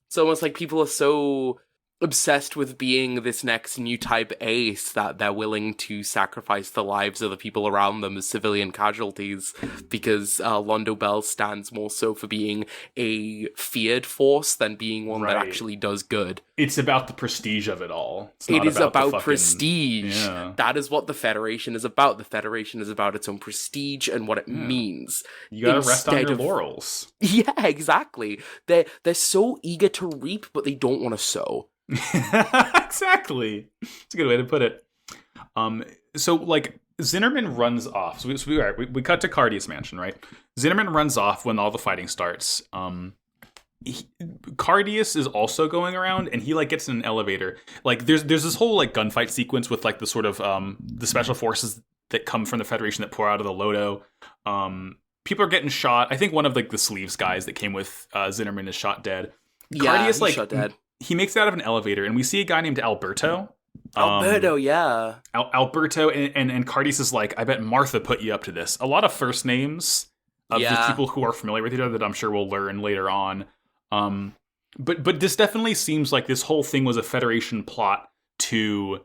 It's almost people are so obsessed with being this next Newtype ace that they're willing to sacrifice the lives of the people around them as civilian casualties, because Londo Bell stands more so for being a feared force than being one that actually does good. It's about the prestige of it all. It is about prestige. Yeah. That is what the Federation is about. The Federation is about its own prestige and what it means. You gotta rest on your laurels. Yeah, exactly. They're so eager to reap, but they don't want to sow. Exactly. It's a good way to put it. So like Zinnerman runs off. So we cut to Cardius Mansion, right? Zinnerman runs off when all the fighting starts. Cardius is also going around, and he like gets in an elevator. Like there's this whole like gunfight sequence with like the sort of the special forces that come from the Federation that pour out of the Lodo. People are getting shot. I think one of like the sleeves guys that came with Zinnerman is shot dead. Yeah, Cardius, he's shot dead. He makes it out of an elevator, and we see a guy named Alberto. Alberto, yeah. Alberto, and Cardius is like, I bet Martha put you up to this. A lot of first names of the people who are familiar with each other that I'm sure we'll learn later on. But this definitely seems like this whole thing was a Federation plot to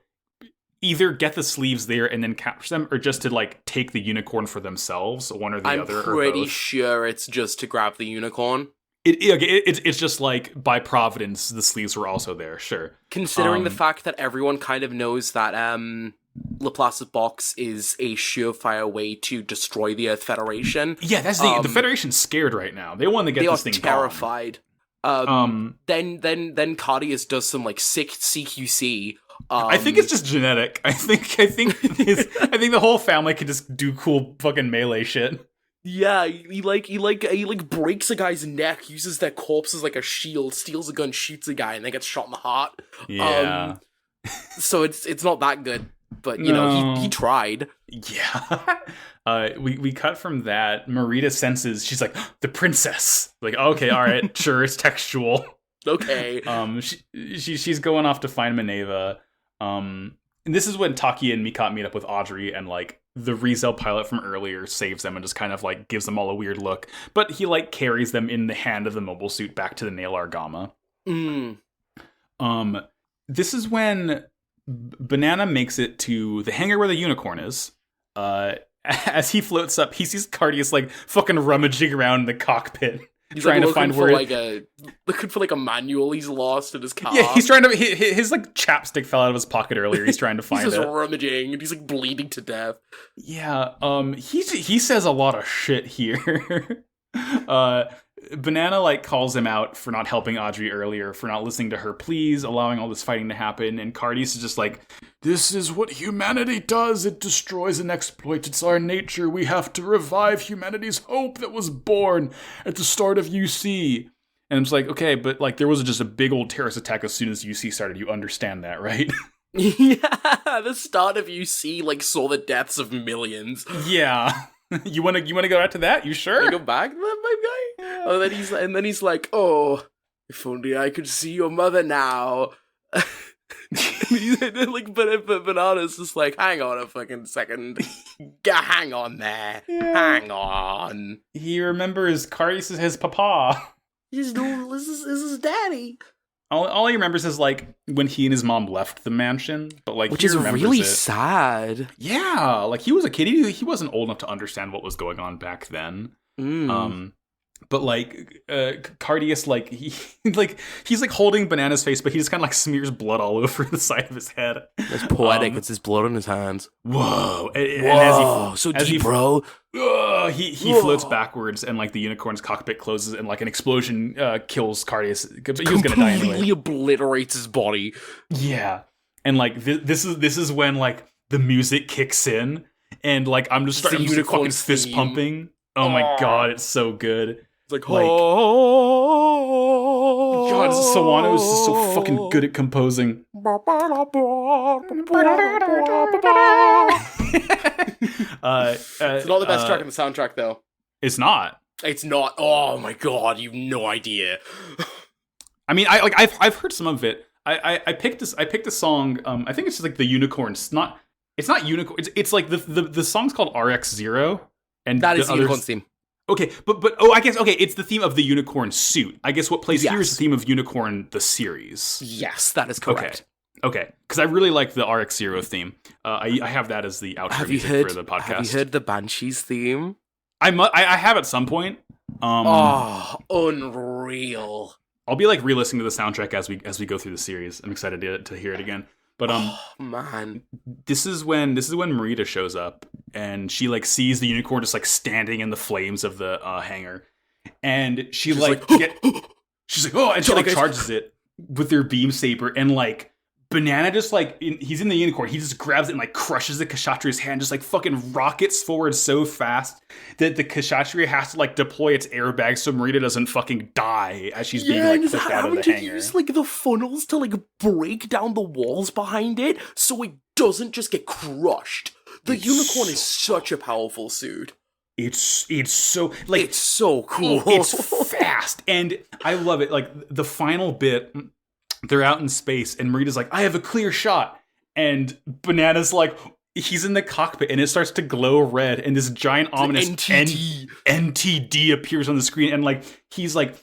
either get the sleeves there and then capture them, or just to like take the unicorn for themselves, one or the other. I'm pretty sure it's just to grab the unicorn. It's just like by providence the sleeves were also there, sure. Considering the fact that everyone kind of knows that Laplace's box is a surefire way to destroy the Earth Federation. Yeah, that's the Federation's scared right now. They want to get this thing terrified. Then Cardius does some like sick CQC. I think it's just genetic. I think the whole family can just do cool fucking melee shit. Yeah, he breaks a guy's neck, uses their corpse as like a shield, steals a gun, shoots a guy, and then gets shot in the heart. Yeah. So it's not that good, but you know he tried. Yeah. We cut from that. Marita senses, she's like, the princess. Like, okay, all right, sure, it's textual. Okay. She's going off to find Maneva. And this is when Taki and Mikot meet up with Audrey, and like the Rizel pilot from earlier saves them and just kind of like gives them all a weird look. But he like carries them in the hand of the mobile suit back to the Nail Argama. This is when Banana makes it to the hangar where the unicorn is. As he floats up, he sees Cardius like fucking rummaging around in the cockpit. He's trying to find where looking for like a manual he's lost in his car. Yeah, he's trying to his like chapstick fell out of his pocket earlier. He's trying to find he's it. He's just rummaging and he's like bleeding to death. Yeah, he says a lot of shit here. Banana like calls him out for not helping Audrey earlier, for not listening to her pleas, allowing all this fighting to happen, and Cardius is just like, this is what humanity does. It destroys and exploits. It's our nature. We have to revive humanity's hope that was born at the start of UC. And I'm just like, okay, but like there was just a big old terrorist attack as soon as UC started. You understand that, right? Yeah, the start of UC like saw the deaths of millions. Yeah. You wanna go out to that? You sure? Go back to that, my guy? Yeah. Oh, then he's like, oh, if only I could see your mother now. Like, but Banana's just like, hang on a fucking second. Hang on there. Yeah. Hang on. He remembers Cardius is his papa. This is his daddy. All he remembers is like when he and his mom left the mansion, but like which he is really sad. Yeah, like he was a kid. He wasn't old enough to understand what was going on back then. But like Cardius, like he's like holding Banana's face, but he just kind of like smears blood all over the side of his head. That's poetic. It's his blood on his hands. Whoa! And so deep, bro. He floats backwards, and like the unicorn's cockpit closes, and like an explosion kills Cardius. He was gonna die anyway. Completely obliterates his body. Yeah, and like this is when like the music kicks in, and like I'm just fucking fist pumping. Oh my god, it's so good. It's like God, Sawano is just so fucking good at composing. It's not the best track in the soundtrack, though. It's not. It's not. Oh my god, you've no idea. I mean, I've heard some of it. I picked a song. I think it's just like the Unicorn. It's not Unicorn. It's like the song's called RX0. And that is the Unicorn's theme. Okay, but I guess it's the theme of the unicorn suit. I guess what plays here is the theme of Unicorn the series. Yes, that is correct. Okay, because I really like the RX-0 theme. I have that as the outro music for the podcast. Have you heard the Banshees theme? I have at some point. Unreal. I'll be like re-listening to the soundtrack as we go through the series. I'm excited to hear it again. But man, this is when Marita shows up and she like sees the unicorn just like standing in the flames of the hangar, and she's like oh, and she like charges it with her beam saber, and like Banana just like he's in the unicorn, he just grabs it and like crushes the Kshatriya's hand, just like fucking rockets forward so fast that the Kshatriya has to like deploy its airbag so Marita doesn't fucking die as she's being like pushed out of the hangar. Use like the funnels to like break down the walls behind it so it doesn't just get crushed. The unicorn is such a powerful suit. It's so like it's so cool. It's fast, and I love it. Like the final bit, they're out in space, and Marita's like, "I have a clear shot," and Banana's like, he's in the cockpit, and it starts to glow red, and this giant ominous NTD appears on the screen, and like he's like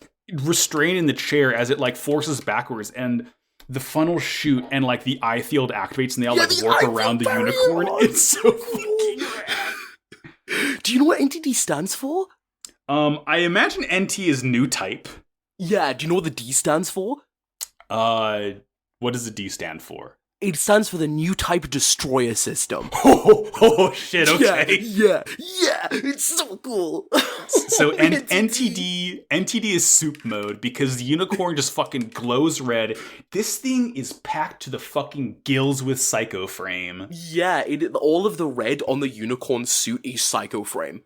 restrained in the chair as it like forces backwards, and the funnels shoot, and like the eye field activates, and they all like warp around the unicorn. It's so fucking rad. Do you know what NTD stands for? I imagine NT is Newtype. Yeah, do you know what the D stands for? What does the D stand for? It stands for the Newtype Destroyer System. Oh shit, okay. Yeah, it's so cool. So NTD is soup mode because the unicorn just fucking glows red. This thing is packed to the fucking gills with Psycho Frame. Yeah, all of the red on the unicorn suit is Psycho Frame.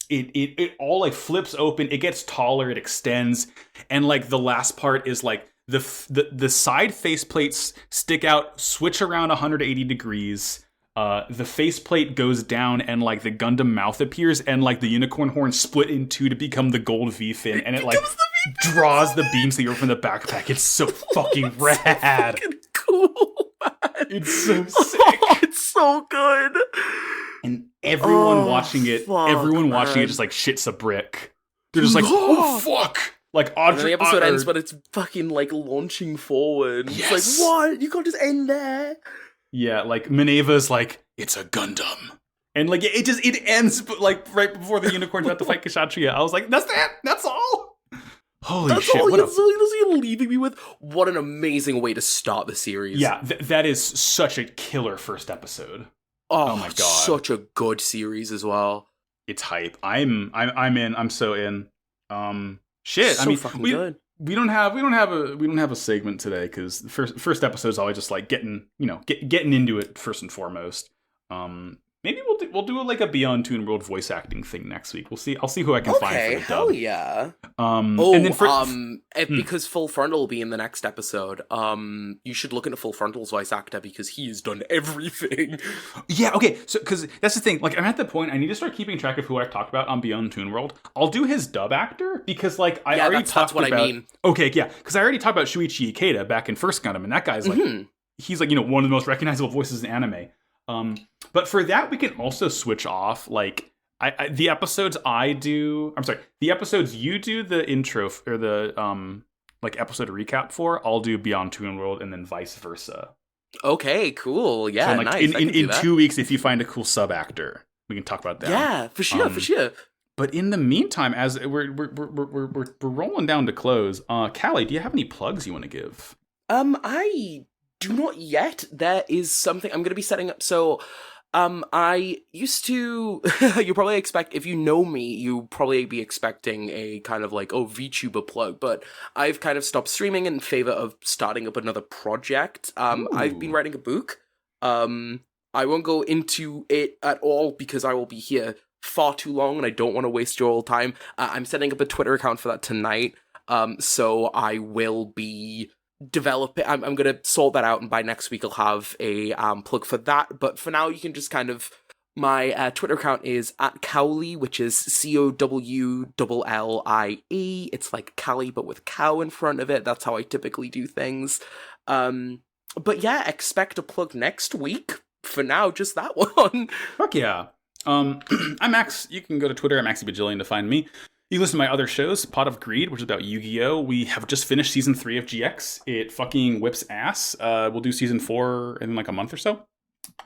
It all like flips open, it gets taller, it extends, and like the last part is like the side faceplates stick out, switch around 180 degrees. The faceplate goes down, and like the Gundam mouth appears, and like the unicorn horn split in two to become the gold V fin, and it like draws the beam saber from the backpack. It's so fucking rad. It's fucking cool, man. It's so sick. Oh, it's so good. And everyone watching it just like shits a brick. They're just like, oh fuck. Like and then the episode ends, but it's fucking like launching forward. Yes. It's like, what? You can't just end there. Yeah, like Minerva's like, it's a Gundam, and like it ends, but like right before the unicorn's about to fight Kshatriya. I was like, that's it. That's all. Holy shit! That's you're leaving me with. What an amazing way to start the series. Yeah, that is such a killer first episode. Oh my god, such a good series as well. It's hype. I'm in. I'm so in. Shit, I mean, we don't have a segment today because the first episode is always just like getting into it first and foremost. Maybe we'll do like a Beyond Toon World voice acting thing next week. We'll see. I'll see who I can find for the dub. Hell yeah. And then because Full Frontal will be in the next episode, you should look into Full Frontal's voice actor because he's done everything. Yeah, okay. So because that's the thing. Like I'm at the point I need to start keeping track of who I've talked about on Beyond Toon World. I'll do his dub actor because like I already talked about. I mean. Okay, yeah, because I already talked about Shuichi Ikeda back in First Gundam, and that guy's like he's like one of the most recognizable voices in anime. But for that, we can also switch off, like, the episodes the episodes you do the intro, or the, like, episode recap for, I'll do Beyond Toon World, and then vice versa. Okay, cool, yeah, so, like, nice. In 2 weeks, if you find a cool sub-actor, we can talk about that. Yeah, for sure. But in the meantime, as we're rolling down to close, Callie, do you have any plugs you want to give? I do not yet. There is something I'm going to be setting up. So, I used to, you probably expect, if you know me, you probably be expecting a kind of like, VTuber plug, but I've kind of stopped streaming in favor of starting up another project. I've been writing a book. I won't go into it at all because I will be here far too long and I don't want to waste your time. I'm setting up a Twitter account for that tonight. So I will be developing. I'm going to sort that out, and by next week I'll have a plug for that. But for now, you can just kind of, my Twitter account is @Cowlie, which is COWLLIE. It's like Callie, but with cow in front of it. That's how I typically do things. But yeah, expect a plug next week. For now, just that one. Fuck yeah. I'm Max. You can go to Twitter at MaxyBajillion to find me. You listen to my other shows, Pot of Greed, which is about Yu-Gi-Oh! We have just finished season 3 of GX. It fucking whips ass. We'll do season 4 in like a month or so.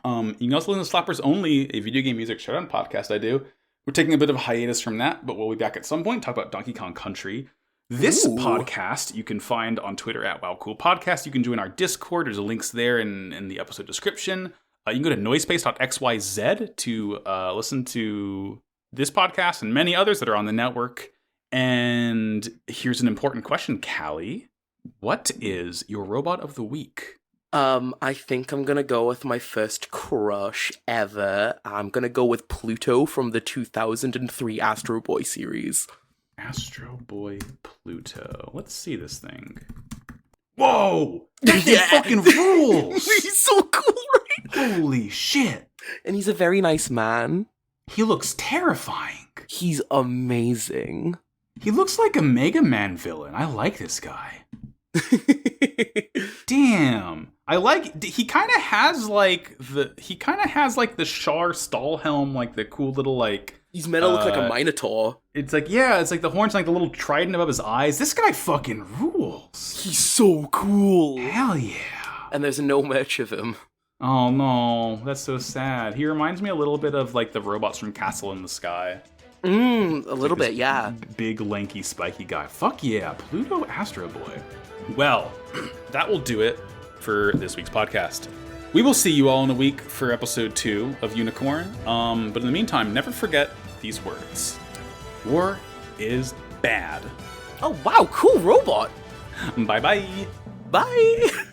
You can also listen to Slappers Only, a video game music showdown podcast I do. We're taking a bit of a hiatus from that, but we'll be back at some point, talk about Donkey Kong Country. This podcast you can find on Twitter at WowCoolPodcast. You can join our Discord. There's links there in the episode description. You can go to noisepace.xyz to listen to this podcast and many others that are on the network. And here's an important question, Callie. What is your robot of the week? I think I'm gonna go with my first crush ever. I'm gonna go with Pluto from the 2003 Astro Boy series. Astro Boy Pluto. Let's see this thing. Whoa! That thing fucking rules! He's so cool, right? Holy shit! And he's a very nice man. He looks terrifying. He's amazing. He looks like a Mega Man villain. I like this guy. Damn. I like, he kind of has like the Char Stahlhelm, like the cool little like... He's meant to look like a Minotaur. It's like, yeah, it's like the horns, like the little trident above his eyes. This guy fucking rules. He's so cool. Hell yeah. And there's no merch of him. Oh no, that's so sad. He reminds me a little bit of like the robots from Castle in the Sky. A little bit, yeah. Big, lanky, spiky guy. Fuck yeah, Pluto Astro Boy. Well, that will do it for this week's podcast. We will see you all in a week for episode 2 of Unicorn. But in the meantime, never forget these words. War is bad. Oh wow, cool robot. Bye-bye. Bye.